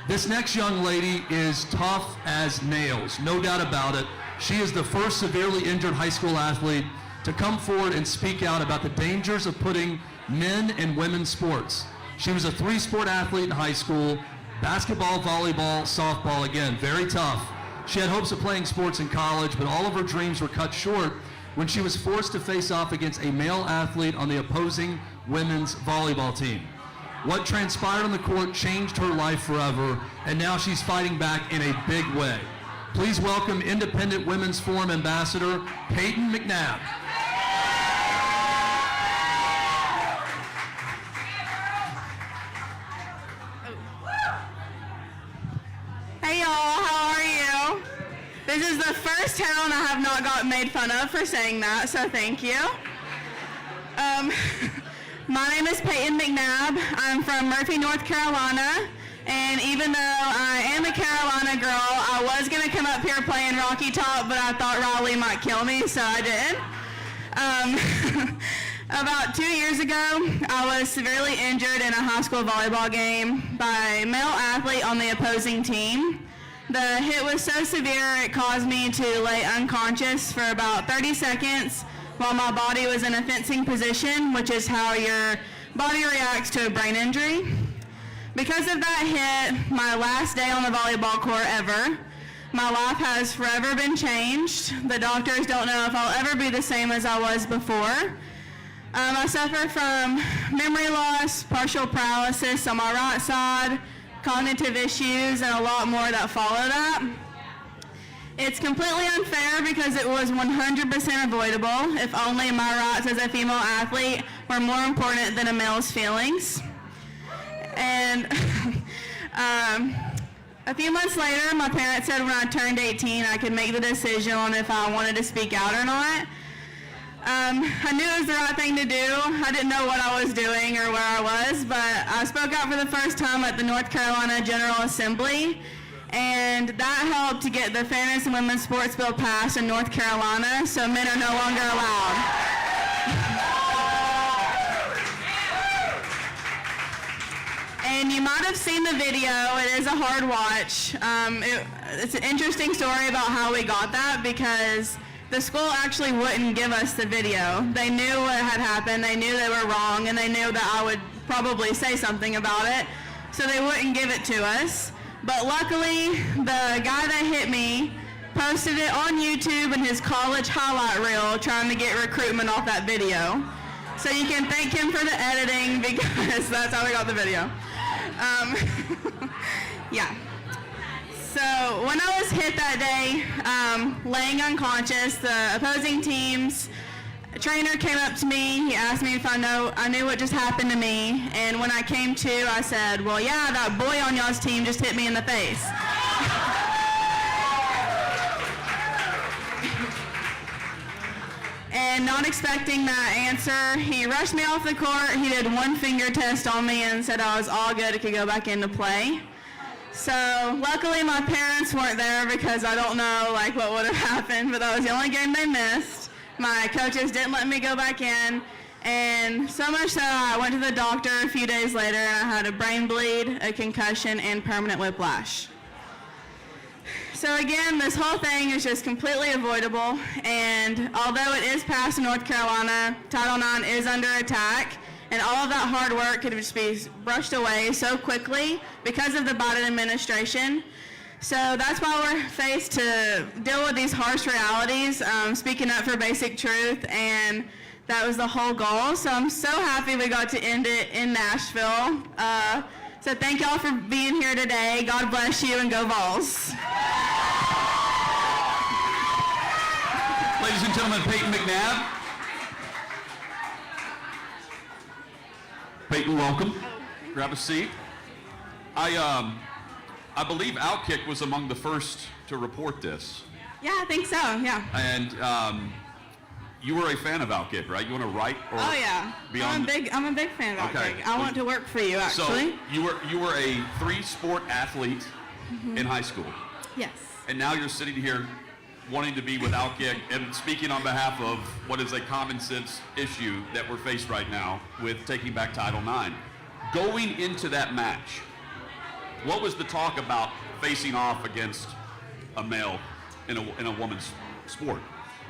This next young lady is tough as nails, no doubt about it. She is the first severely injured high school athlete to come forward and speak out about the dangers of putting men in women's sports. She was a 3-sport athlete in high school, basketball, volleyball, softball, again, very tough. She had hopes of playing sports in college, but all of her dreams were cut short when she was forced to face off against a male athlete on the opposing women's volleyball team. What transpired on the court changed her life forever, and now she's fighting back in a big way. Please welcome Independent Women's Forum Ambassador, Payton McNab. Hey y'all, how are you? This is the first town I have not got made fun of for saying that, so thank you. My name is Payton McNab. I'm from Murphy, North Carolina. And even though I am a Carolina girl, I was going to come up here playing Rocky Top, but I thought Raleigh might kill me, so I didn't. About 2 years ago, I was severely injured in a high school volleyball game by a male athlete on the opposing team. The hit was so severe it caused me to lay unconscious for about 30 seconds while my body was in a fencing position, which is how your body reacts to a brain injury. Because of that hit, my last day on the volleyball court ever, my life has forever been changed. The doctors don't know if I'll ever be the same as I was before. I suffer from memory loss, partial paralysis on my right side, cognitive issues, and a lot more that follow that. It's completely unfair because it was 100% avoidable if only my rights as a female athlete were more important than a male's feelings. And a few months later, my parents said when I turned 18, I could make the decision on if I wanted to speak out or not. I knew it was the right thing to do. I didn't know what I was doing or where I was, but I spoke out for the first time at the North Carolina General Assembly, and that helped to get the Fairness in Women's Sports Bill passed in North Carolina, so men are no longer allowed. And you might have seen the video. It is a hard watch. It's an interesting story about how we got that because the school actually wouldn't give us the video. They knew what had happened. They knew they were wrong, and they knew that I would probably say something about it, so they wouldn't give it to us. But luckily, the guy that hit me posted it on YouTube in his college highlight reel trying to get recruitment off that video. So you can thank him for the editing because that's how we got the video. Yeah. So when I was hit that day, laying unconscious, the opposing team's trainer came up to me. He asked me if I knew what just happened to me. And when I came to, I said, well, yeah, that boy on y'all's team just hit me in the face. And not expecting that answer, he rushed me off the court. He did one finger test on me and said I was all good. I could go back into play. So luckily my parents weren't there because I don't know what would have happened, but that was the only game they missed. My coaches didn't let me go back in, and so much so I went to the doctor a few days later and I had a brain bleed, a concussion, and permanent whiplash. So again, this whole thing is just completely avoidable, and although it is passed in North Carolina, Title IX is under attack, and all of that hard work could just be brushed away so quickly because of the Biden administration. So that's why we're faced to deal with these harsh realities, speaking up for basic truth, and that was the whole goal. So I'm so happy we got to end it in Nashville. So thank y'all for being here today. God bless you, and go Vols. Ladies and gentlemen, Payton McNab. Payton, welcome. Grab a seat. I believe Outkick was among the first to report this. Yeah, I think so, yeah. And you were a fan of Outkick, right? You want to write or Oh yeah, be on? I'm a big fan of Okay. Outkick. I want to work for you, actually. So you were a 3-sport athlete in high school, Yes. and now you're sitting here wanting to be with Outkick and speaking on behalf of what is a common sense issue that we're faced right now with taking back Title IX. Going into that match, what was the talk about facing off against a male in a woman's sport?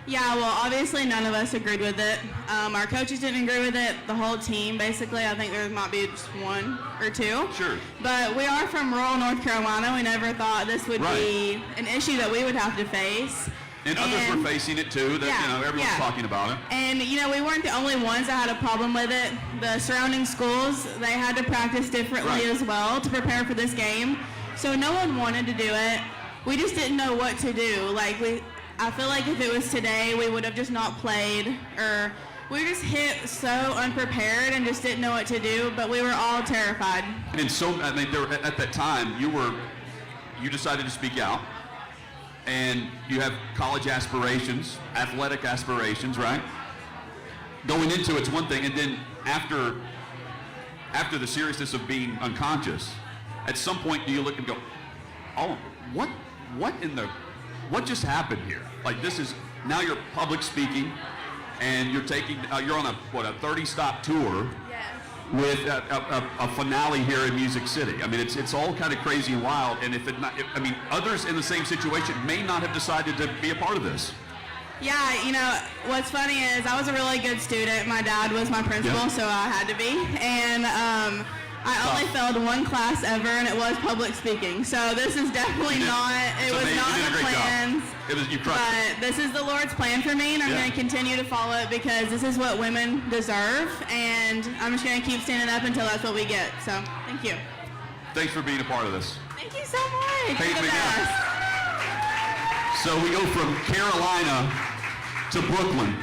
Yeah, well, obviously none of us agreed with it. Our coaches didn't agree with it. The whole team, basically. I think there might be just one or two. Sure. But we are from rural North Carolina. We never thought this would be an issue that we would have to face. And others were facing it too. That everyone's talking about it. And we weren't the only ones that had a problem with it. The surrounding schools, they had to practice differently as well to prepare for this game. So no one wanted to do it. We just didn't know what to do. I feel like if it was today, we would have just not played, or we were just hit so unprepared and just didn't know what to do, but we were all terrified. And at that time, you decided to speak out, and you have college aspirations, athletic aspirations, right? Going into it's one thing, and then after the seriousness of being unconscious, at some point do you look and go, oh, what just happened here? Like, this is, now you're public speaking, and you're on a 30-stop tour with a finale here in Music City. I mean, it's all kind of crazy and wild, and others in the same situation may not have decided to be a part of this. Yeah, what's funny is I was a really good student. My dad was my principal, so I had to be. And I only failed one class ever, and it was public speaking. So this is definitely not in the plans. But this is the Lord's plan for me, and I'm going to continue to follow it because this is what women deserve, and I'm just going to keep standing up until that's what we get. So thank you. Thanks for being a part of this. Thank you so much. Payton You're the McNab. best. So we go from Carolina to Brooklyn.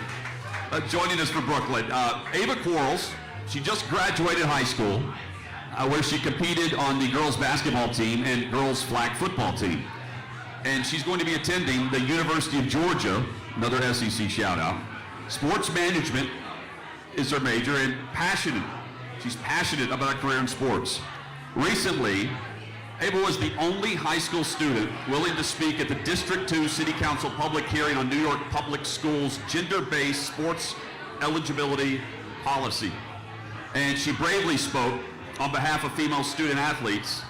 Joining us from Brooklyn, Ava Quarels. She just graduated high school, where she competed on the girls basketball team and girls flag football team. And she's going to be attending the University of Georgia, another SEC shout out. Sports management is her major, and she's passionate about a career in sports. Recently, Ava was the only high school student willing to speak at the District 2 City Council public hearing on New York Public Schools' gender-based sports eligibility policy. And she bravely spoke on behalf of female student athletes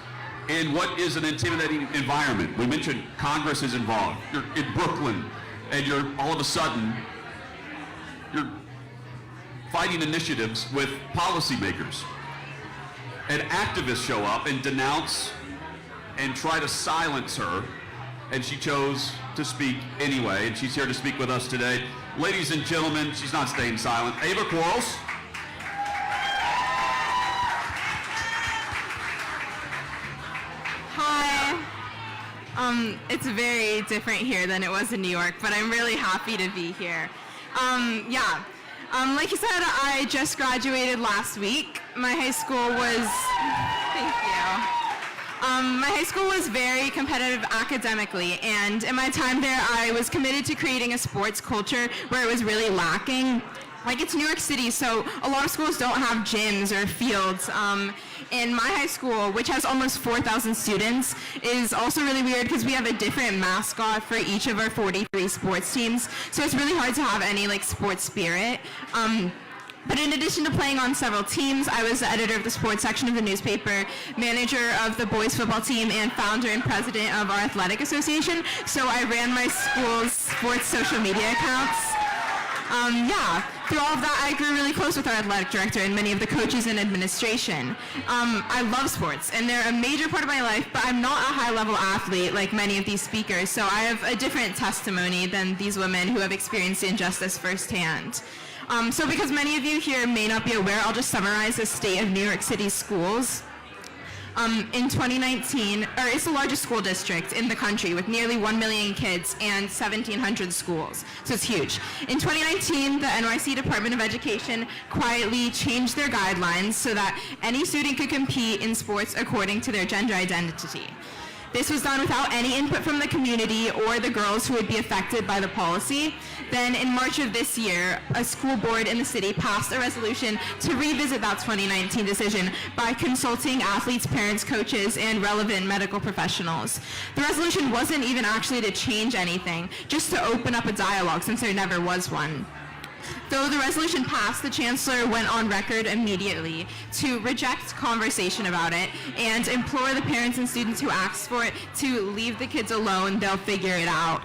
in what is an intimidating environment. We mentioned Congress is involved. You're in Brooklyn, and you're all of a sudden, you're fighting initiatives with policymakers. And activists show up and denounce and try to silence her, and she chose to speak anyway, and she's here to speak with us today. Ladies and gentlemen, she's not staying silent, Ava Quarels. Hi. It's very different here than it was in New York, but I'm really happy to be here. Like you said, I just graduated last week. My high school was, thank you. My high school was very competitive academically, and in my time there, I was committed to creating a sports culture where it was really lacking. Like, it's New York City, so a lot of schools don't have gyms or fields. In my high school, which has almost 4,000 students, is also really weird because we have a different mascot for each of our 43 sports teams. So it's really hard to have any sports spirit. But in addition to playing on several teams, I was the editor of the sports section of the newspaper, manager of the boys football team, and founder and president of our athletic association. So I ran my school's sports social media accounts. Through all of that, I grew really close with our athletic director and many of the coaches and administration. I love sports, and they're a major part of my life, but I'm not a high-level athlete like many of these speakers, so I have a different testimony than these women who have experienced injustice firsthand. So because many of you here may not be aware, I'll just summarize the state of New York City schools. In 2019, it's the largest school district in the country with nearly 1 million kids and 1,700 schools, so it's huge. In 2019, the NYC Department of Education quietly changed their guidelines so that any student could compete in sports according to their gender identity. this was done without any input from the community or the girls who would be affected by the policy. Then in March of this year, a school board in the city passed a resolution to revisit that 2019 decision by consulting athletes, parents, coaches, and relevant medical professionals. The resolution wasn't even actually to change anything, just to open up a dialogue since there never was one. Though the resolution passed, the chancellor went on record immediately to reject conversation about it and implore the parents and students who asked for it to leave the kids alone. They'll figure it out.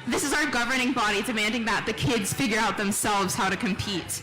This is our governing body demanding that the kids figure out themselves how to compete.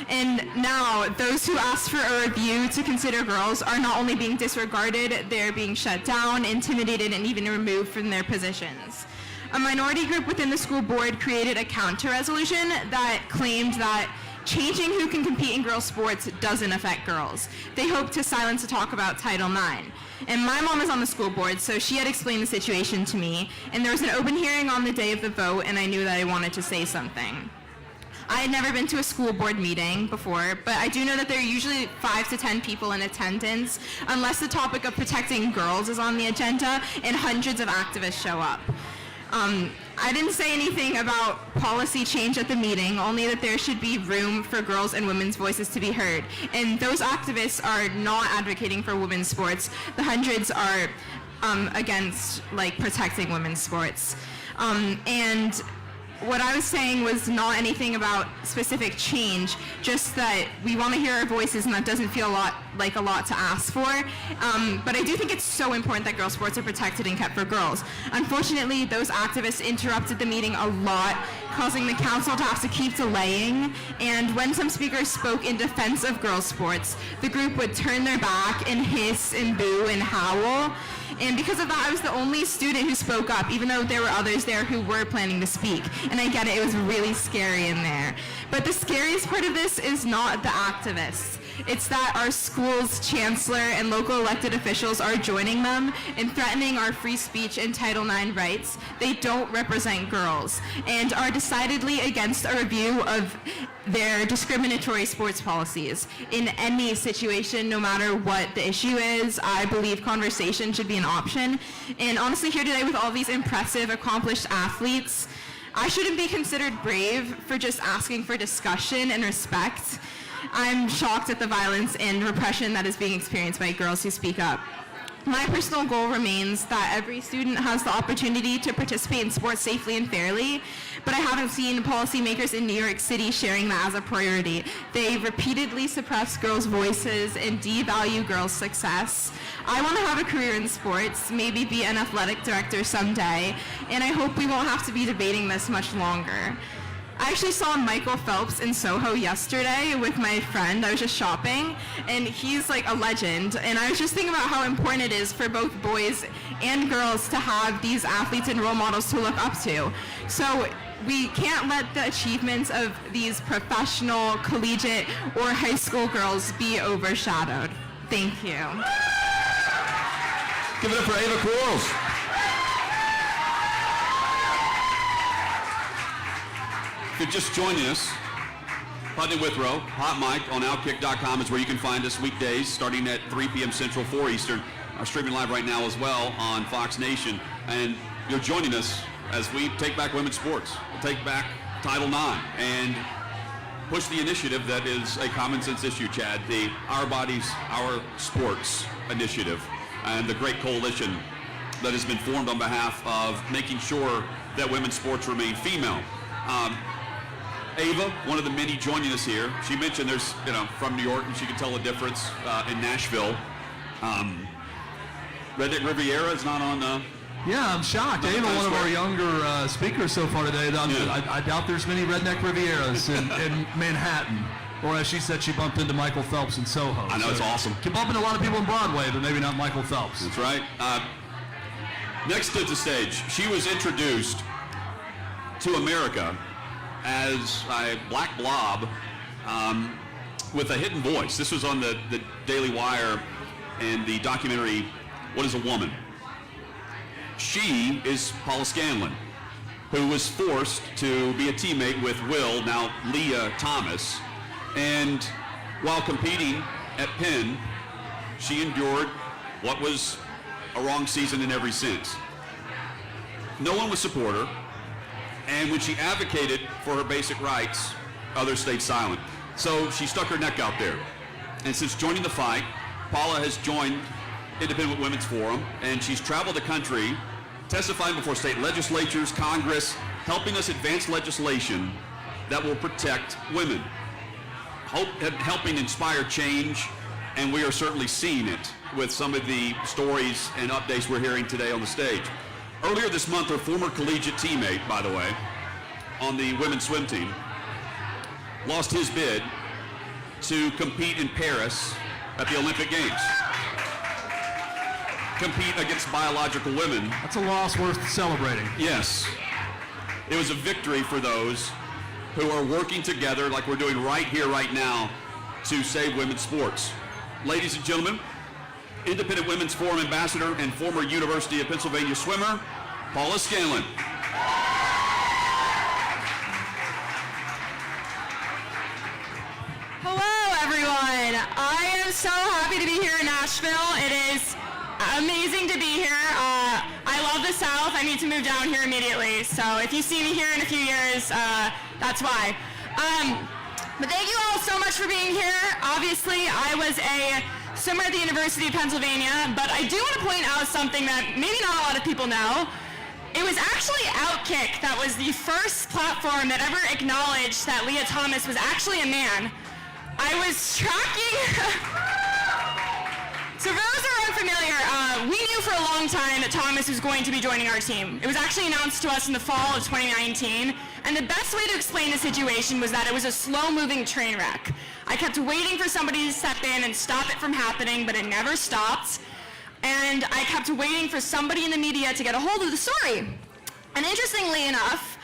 And now, those who asked for a review to consider girls are not only being disregarded, they're being shut down, intimidated, and even removed from their positions. A minority group within the school board created a counter-resolution that claimed that changing who can compete in girls' sports doesn't affect girls. They hope to silence the talk about Title IX. And my mom is on the school board, so she had explained the situation to me, and there was an open hearing on the day of the vote, and I knew that I wanted to say something. I had never been to a school board meeting before, but I do know that there are usually 5 to 10 people in attendance, unless the topic of protecting girls is on the agenda, and hundreds of activists show up. I didn't say anything about policy change at the meeting, only that there should be room for girls and women's voices to be heard. And those activists are not advocating for women's sports. The hundreds are against protecting women's sports. And what I was saying was not anything about specific change, just that we want to hear our voices, and that doesn't feel like a lot to ask for. But I do think it's so important that girls' sports are protected and kept for girls. Unfortunately, those activists interrupted the meeting a lot, causing the council to have to keep delaying. And when some speakers spoke in defense of girls' sports, the group would turn their back and hiss and boo and howl. And because of that, I was the only student who spoke up, even though there were others there who were planning to speak. And I get it, it was really scary in there. But the scariest part of this is not the activists. It's that our school's chancellor and local elected officials are joining them in threatening our free speech and Title IX rights. They don't represent girls and are decidedly against a review of their discriminatory sports policies. In any situation, no matter what the issue is, I believe conversation should be an option. And honestly, here today with all these impressive, accomplished athletes, I shouldn't be considered brave for just asking for discussion and respect. I'm shocked at the violence and repression that is being experienced by girls who speak up. My personal goal remains that every student has the opportunity to participate in sports safely and fairly, but I haven't seen policymakers in New York City sharing that as a priority. They repeatedly suppress girls' voices and devalue girls' success. I want to have a career in sports, maybe be an athletic director someday, and I hope we won't have to be debating this much longer. I actually saw Michael Phelps in Soho yesterday with my friend. I was just shopping, and he's like a legend. And I was just thinking about how important it is for both boys and girls to have these athletes and role models to look up to. So we can't let the achievements of these professional, collegiate, or high school girls be overshadowed. Thank you. Give it up for Ava Quarels. If you're just joining us, Putney Withrow, Hot Mic on Outkick.com is where you can find us weekdays starting at 3 p.m. Central, 4 Eastern. We're streaming live right now as well on Fox Nation. And you're joining us as we take back women's sports, take back Title IX, and push the initiative that is a common sense issue, Chad, the Our Bodies, Our Sports initiative, and the great coalition that has been formed on behalf of making sure that women's sports remain female. Ava, one of the many joining us here, she mentioned there's, from New York, and she can tell the difference in Nashville. Redneck Riviera is not on. Yeah, I'm shocked. Ava, one of our younger speakers so far today. I doubt there's many Redneck Rivieras in Manhattan. Or as she said, she bumped into Michael Phelps in Soho. I know, it's awesome. Can bump into a lot of people in Broadway, but maybe not Michael Phelps. That's right. Next to the stage, she was introduced to America as a black blob with a hidden voice. This was on the Daily Wire and the documentary, What is a Woman? She is Paula Scanlan, who was forced to be a teammate with Will, now Leah Thomas. And while competing at Penn, she endured what was a wrong season in every sense. No one would support her, and when she advocated for her basic rights, others stayed silent. So she stuck her neck out there. And since joining the fight, Paula has joined Independent Women's Forum, and she's traveled the country testifying before state legislatures, Congress, helping us advance legislation that will protect women, helping inspire change, and we are certainly seeing it with some of the stories and updates we're hearing today on the stage. Earlier this month, her former collegiate teammate, by the way, on the women's swim team, lost his bid to compete in Paris at the Olympic Games. Compete against biological women. That's a loss worth celebrating. Yes. It was a victory for those who are working together like we're doing right here, right now, to save women's sports. Ladies and gentlemen, Independent Women's Forum Ambassador and former University of Pennsylvania swimmer, Paula Scanlan. Hello, everyone. I am so happy to be here in Nashville. It is amazing to be here. I love the South. I need to move down here immediately. So if you see me here in a few years, that's why. But thank you all so much for being here. Obviously, I was a swimmer at the University of Pennsylvania, but I do want to point out something that maybe not a lot of people know. It was actually Outkick that was the first platform that ever acknowledged that Leah Thomas was actually a man. I was tracking... So for those who are unfamiliar, we knew for a long time that Thomas was going to be joining our team. It was actually announced to us in the fall of 2019, and the best way to explain the situation was that it was a slow-moving train wreck. I kept waiting for somebody to step in and stop it from happening, but it never stopped. And I kept waiting for somebody in the media to get a hold of the story. And interestingly enough,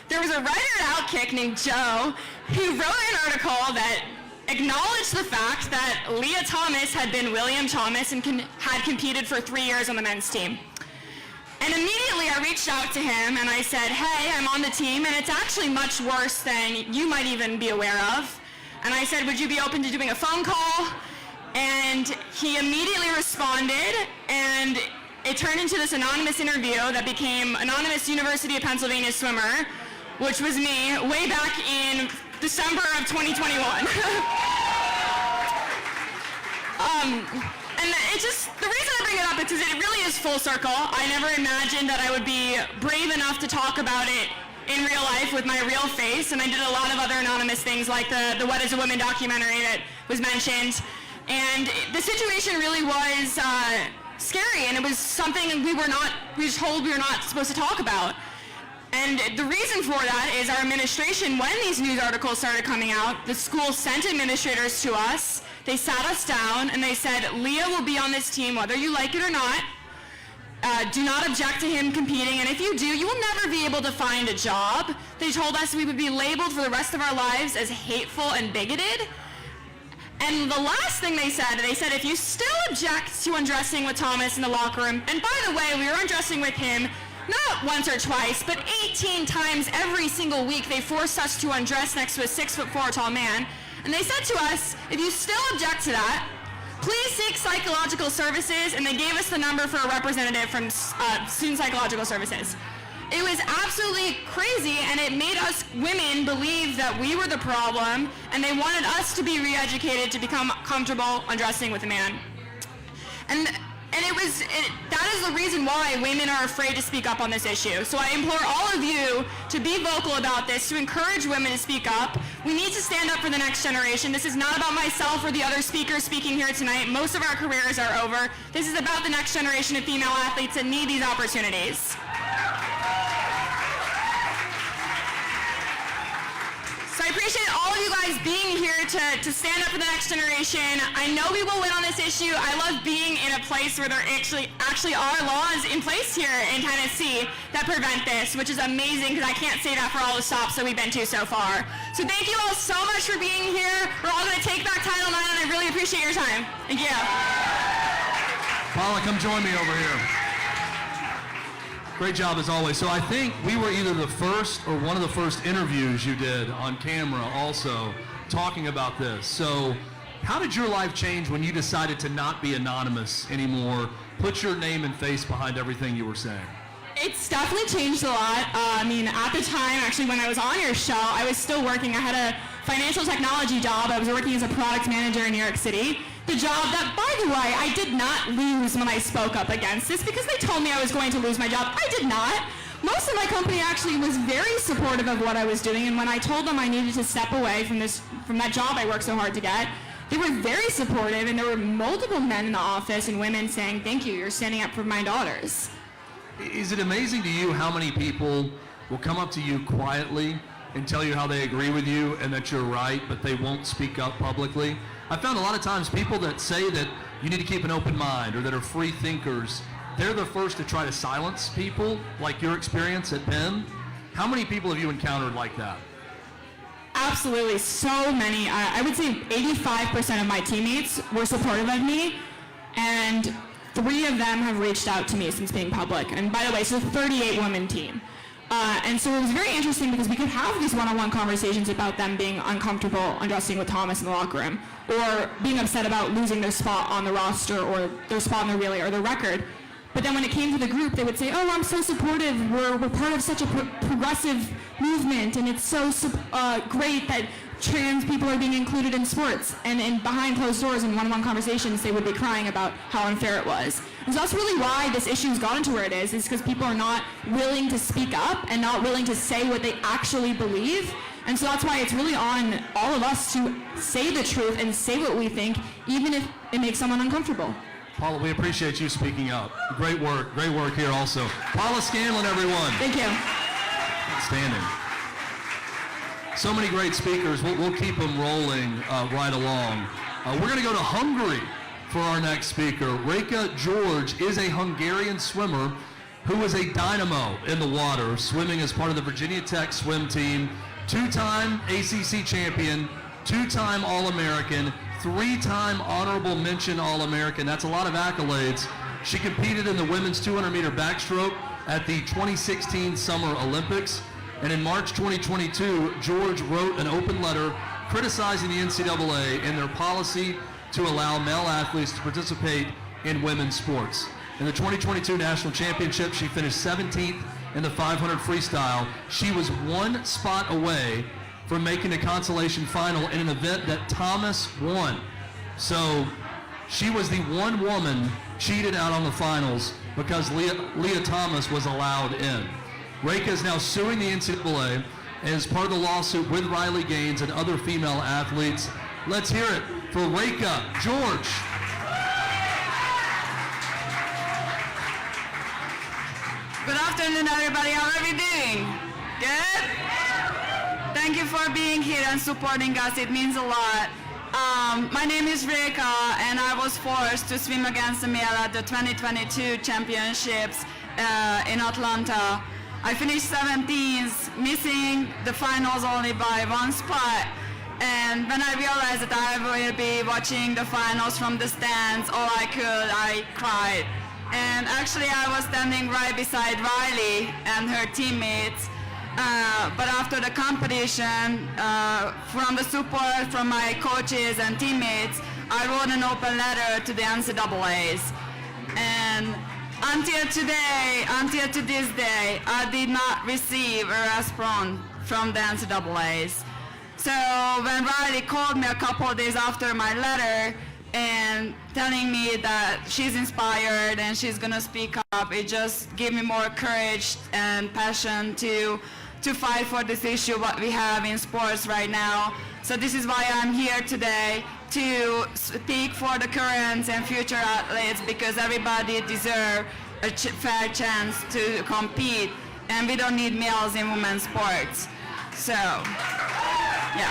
there was a writer at Outkick named Joe who wrote an article that acknowledged the fact that Leah Thomas had been William Thomas and had competed for 3 years on the men's team. And immediately I reached out to him and I said, hey, I'm on the team and it's actually much worse than you might even be aware of. And I said, would you be open to doing a phone call? And he immediately responded, and it turned into this anonymous interview that became Anonymous University of Pennsylvania Swimmer, which was me way back in December of 2021. And the reason I bring it up is because it really is full circle. I never imagined that I would be brave enough to talk about it in real life with my real face, and I did a lot of other anonymous things like the What is a Woman documentary that was mentioned. And the situation really was scary, and it was something we were told we were not supposed to talk about. And the reason for that is our administration, when these news articles started coming out, the school sent administrators to us. They sat us down and they said, Leah will be on this team whether you like it or not. Do not object to him competing, and if you do, you will never be able to find a job. They told us we would be labeled for the rest of our lives as hateful and bigoted. And the last thing they said, if you still object to undressing with Thomas in the locker room, and by the way, we were undressing with him not once or twice, but 18 times every single week. They forced us to undress next to a 6'4" tall man. And they said to us, if you still object to that, please seek psychological services, and they gave us the number for a representative from Student Psychological Services. It was absolutely crazy, and it made us women believe that we were the problem, and they wanted us to be re-educated to become comfortable undressing with a man. And that is the reason why women are afraid to speak up on this issue. So I implore all of you to be vocal about this, to encourage women to speak up. We need to stand up for the next generation. This is not about myself or the other speakers speaking here tonight. Most of our careers are over. This is about the next generation of female athletes that need these opportunities. So I appreciate all of you guys being here to stand up for the next generation. I know we will win on this issue. I love being in a place where there actually are laws in place here in Tennessee that prevent this, which is amazing because I can't say that for all the stops that we've been to so far. So thank you all so much for being here. We're all going to take back Title IX, and I really appreciate your time. Thank you. Paula, come join me over here. Great job as always. So I think we were either the first or one of the first interviews you did on camera also talking about this. So How did your life change when you decided to not be anonymous anymore, put your name and face behind everything you were saying? It's definitely changed a lot. I mean, at the time, actually, when I was on your show, I was still working. I had a financial technology job. I was working as a product manager in New York City. The job that, by the way, I did not lose when I spoke up against this because they told me I was going to lose my job. I did not. Most of my company actually was very supportive of what I was doing, and when I told them I needed to step away from that job I worked so hard to get, they were very supportive, and there were multiple men in the office and women saying, "Thank you, you're standing up for my daughters." Is it amazing to you how many people will come up to you quietly and tell you how they agree with you and that you're right, but they won't speak up publicly? I found a lot of times people that say that you need to keep an open mind or that are free thinkers, they're the first to try to silence people, like your experience at Penn. How many people have you encountered like that? Absolutely, so many. I would say 85% of my teammates were supportive of me, and 3 of them have reached out to me since being public. And by the way, it's a 38-woman team. And so it was very interesting because we could have these one-on-one conversations about them being uncomfortable undressing with Thomas in the locker room, or being upset about losing their spot on the roster or their spot in the relay or their record. But then when it came to the group, they would say, "Oh, I'm so supportive. We're part of such a progressive movement, and it's so great that trans people are being included in sports." And behind closed doors in one-on-one conversations, they would be crying about how unfair it was. And so that's really why this issue has gotten to where it is because people are not willing to speak up and not willing to say what they actually believe. And so that's why it's really on all of us to say the truth and say what we think, even if it makes someone uncomfortable. Paula, we appreciate you speaking up. Great work here also. Paula Scanlan, everyone. Thank you. Outstanding. So many great speakers. We'll keep them rolling right along. We're going to go to Hungary for our next speaker. Raika George is a Hungarian swimmer who is a dynamo in the water, swimming as part of the Virginia Tech swim team, 2-time ACC champion, 2-time All-American, 3-time honorable mention All-American. That's a lot of accolades. She competed in the women's 200-meter backstroke at the 2016 Summer Olympics. And in March 2022, George wrote an open letter criticizing the NCAA and their policy to allow male athletes to participate in women's sports. In the 2022 National Championship, she finished 17th in the 500 freestyle. She was 1 spot away from making the consolation final in an event that Thomas won. So she was the one woman cheated out on the finals because Leah Thomas was allowed in. Raika is now suing the NCAA as part of the lawsuit with Riley Gaines and other female athletes. Let's hear it for Raika George. Good afternoon, everybody. How are we doing? Good? Thank you for being here and supporting us. It means a lot. My name is Raika, and I was forced to swim against the male at the 2022 championships in Atlanta. I finished 17th, missing the finals only by 1 spot. And when I realized that I will be watching the finals from the stands, I cried. And actually I was standing right beside Riley and her teammates. But after the competition, from the support from my coaches and teammates, I wrote an open letter to the NCAAs. And until to this day, I did not receive a response from the NCAAs. So when Riley called me a couple of days after my letter and telling me that she's inspired and she's gonna speak up, it just gave me more courage and passion to fight for this issue what we have in sports right now. So this is why I'm here today, to speak for the current and future athletes, because everybody deserves a fair chance to compete, and we don't need males in women's sports. So, yeah.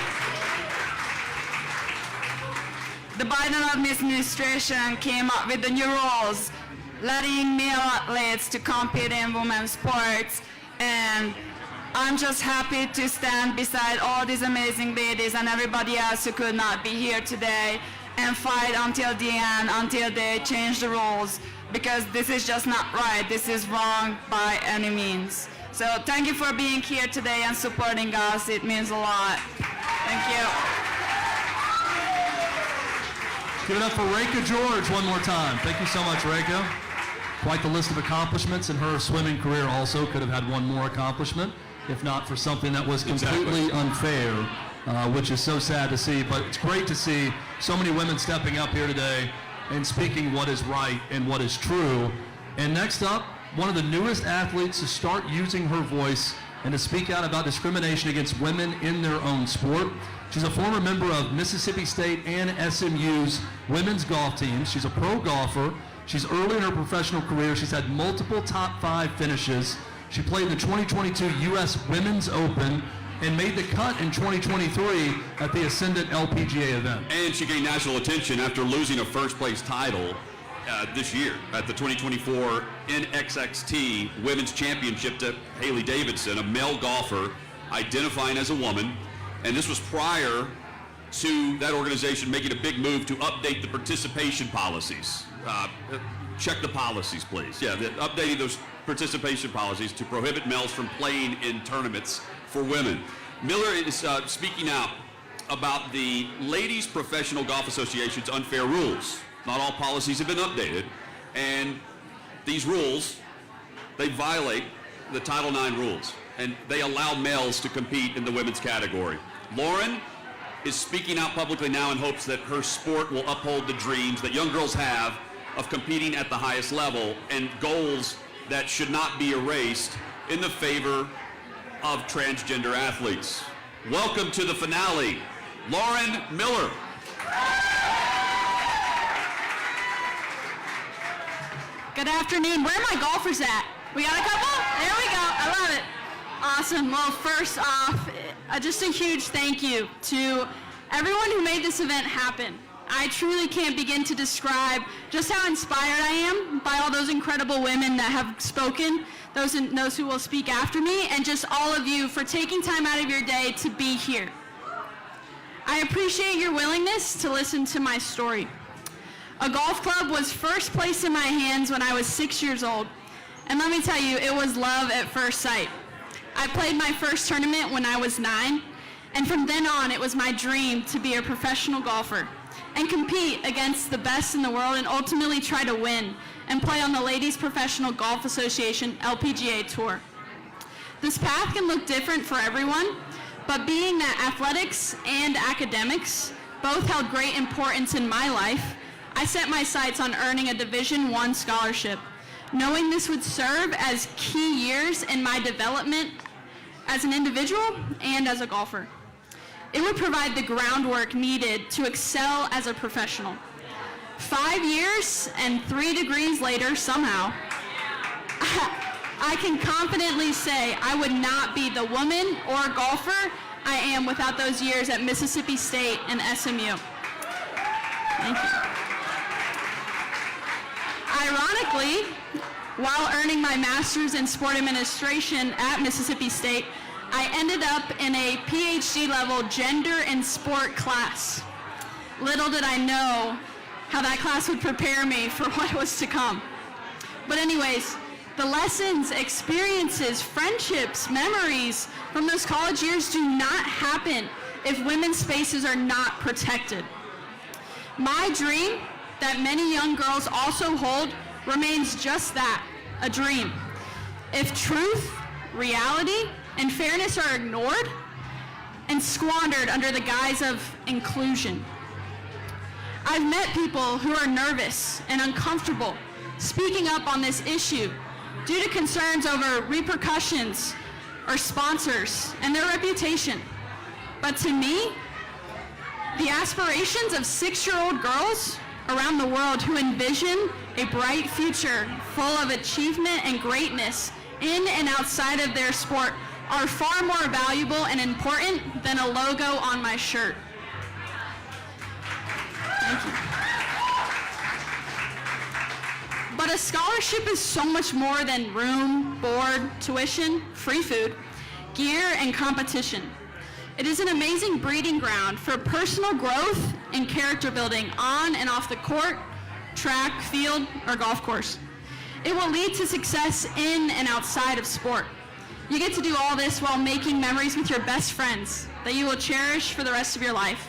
The Biden administration came up with the new rules, letting male athletes to compete in women's sports, and I'm just happy to stand beside all these amazing ladies and everybody else who could not be here today and fight until the end, until they change the rules, because this is just not right. This is wrong by any means. So thank you for being here today and supporting us. It means a lot. Thank you. Give it up for Raika George one more time. Thank you so much, Raika. Quite the list of accomplishments in her swimming career. Also could have had one more accomplishment, if not for something that was completely unfair, which is so sad to see. But it's great to see so many women stepping up here today and speaking what is right and what is true. And next up, one of the newest athletes to start using her voice and to speak out about discrimination against women in their own sport. She's a former member of Mississippi State and SMU's women's golf teams. She's a pro golfer. She's early in her professional career. She's had multiple top 5 finishes. She played in the 2022 U.S. Women's Open and made the cut in 2023 at the Ascendant LPGA event. And she gained national attention after losing a first-place title this year at the 2024 NXXT Women's Championship to Haley Davidson, a male golfer identifying as a woman. And this was prior to that organization making a big move to update the participation policies. Check the policies, please. Yeah, updating those participation policies to prohibit males from playing in tournaments for women. Miller is speaking out about the Ladies Professional Golf Association's unfair rules. Not all policies have been updated, and these rules, they violate the Title IX rules, and they allow males to compete in the women's category. Lauren is speaking out publicly now in hopes that her sport will uphold the dreams that young girls have of competing at the highest level and goals that should not be erased in the favor of transgender athletes. Welcome to the finale, Lauren Miller. Good afternoon. Where are my golfers at? We got a couple? There we go. I love it. Awesome. Well, first off, just a huge thank you to everyone who made this event happen. I truly can't begin to describe just how inspired I am by all those incredible women that have spoken, those who will speak after me, and just all of you for taking time out of your day to be here. I appreciate your willingness to listen to my story. A golf club was first placed in my hands when I was 6 years old. And let me tell you, it was love at first sight. I played my first tournament when I was 9, and from then on, it was my dream to be a professional golfer and compete against the best in the world and ultimately try to win and play on the Ladies Professional Golf Association LPGA Tour. This path can look different for everyone, but being that athletics and academics both held great importance in my life, I set my sights on earning a Division I scholarship, knowing this would serve as key years in my development as an individual and as a golfer. It would provide the groundwork needed to excel as a professional. 5 years and 3 degrees later, somehow, I can confidently say I would not be the woman or golfer I am without those years at Mississippi State and SMU. Thank you. Ironically, while earning my master's in sport administration at Mississippi State, I ended up in a PhD level gender and sport class. Little did I know how that class would prepare me for what was to come. But anyways, the lessons, experiences, friendships, memories from those college years do not happen if women's spaces are not protected. My dream, that many young girls also hold, remains just that, a dream. If truth, reality, and fairness are ignored and squandered under the guise of inclusion. I've met people who are nervous and uncomfortable speaking up on this issue due to concerns over repercussions or sponsors and their reputation. But to me, the aspirations of 6-year-old girls around the world who envision a bright future full of achievement and greatness in and outside of their sport are far more valuable and important than a logo on my shirt. Thank you. But a scholarship is so much more than room, board, tuition, free food, gear, and competition. It is an amazing breeding ground for personal growth and character building on and off the court, track, field, or golf course. It will lead to success in and outside of sport. You get to do all this while making memories with your best friends that you will cherish for the rest of your life.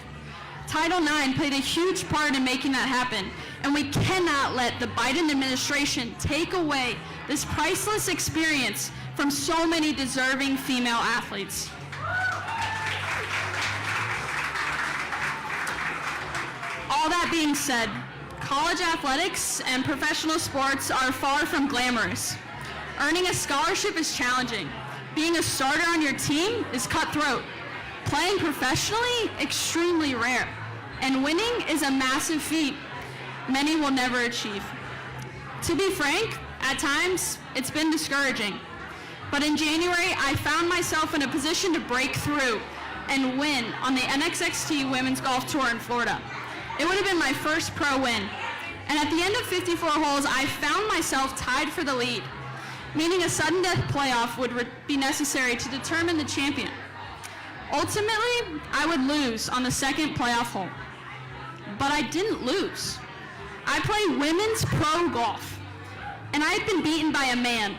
Title IX played a huge part in making that happen, and we cannot let the Biden administration take away this priceless experience from so many deserving female athletes. All that being said, college athletics and professional sports are far from glamorous. Earning a scholarship is challenging. Being a starter on your team is cutthroat. Playing professionally, extremely rare. And winning is a massive feat many will never achieve. To be frank, at times, it's been discouraging. But in January, I found myself in a position to break through and win on the NXXT Women's Golf Tour in Florida. It would have been my first pro win. And at the end of 54 holes, I found myself tied for the lead, meaning a sudden death playoff would be necessary to determine the champion. Ultimately, I would lose on the second playoff hole. But I didn't lose. I play women's pro golf, and I had been beaten by a man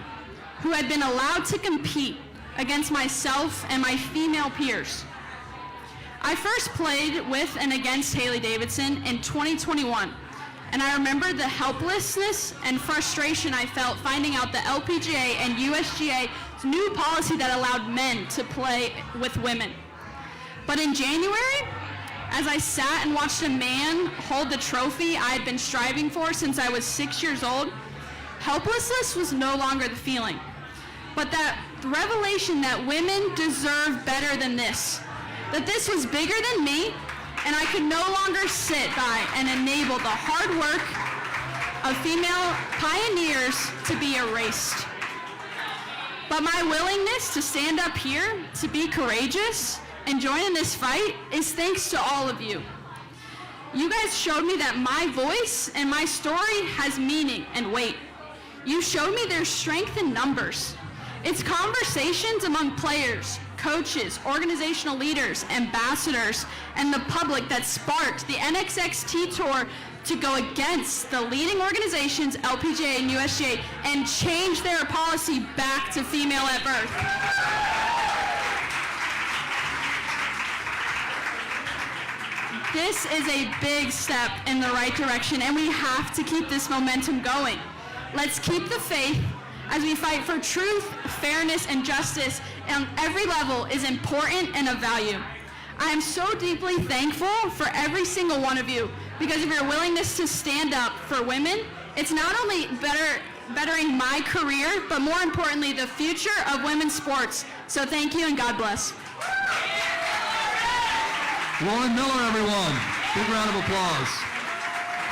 who had been allowed to compete against myself and my female peers. I first played with and against Haley Davidson in 2021, and I remember the helplessness and frustration I felt finding out the LPGA and USGA's new policy that allowed men to play with women. But in January, as I sat and watched a man hold the trophy I had been striving for since I was 6 years old, helplessness was no longer the feeling, but that revelation that women deserve better than this, that this was bigger than me, and I could no longer sit by and enable the hard work of female pioneers to be erased. But my willingness to stand up here, to be courageous, and join in this fight is thanks to all of you. You guys showed me that my voice and my story has meaning and weight. You showed me there's strength in numbers. It's conversations among players, coaches, organizational leaders, ambassadors, and the public that sparked the NXXT Tour to go against the leading organizations, LPGA and USGA, and change their policy back to female at birth. This is a big step in the right direction, and we have to keep this momentum going. Let's keep the faith as we fight for truth, fairness, and justice on every level is important and of value. I am so deeply thankful for every single one of you because of your willingness to stand up for women. It's not only bettering my career, but more importantly, the future of women's sports. So thank you and God bless. Lauren Miller, everyone. Big round of applause.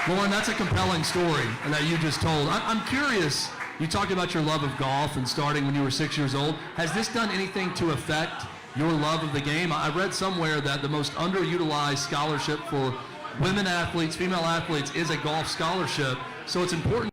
Lauren, that's a compelling story that you just told. I'm curious, you talked about your love of golf and starting when you were 6 years old. Has this done anything to affect your love of the game? I read somewhere that the most underutilized scholarship for women athletes, female athletes, is a golf scholarship. So it's important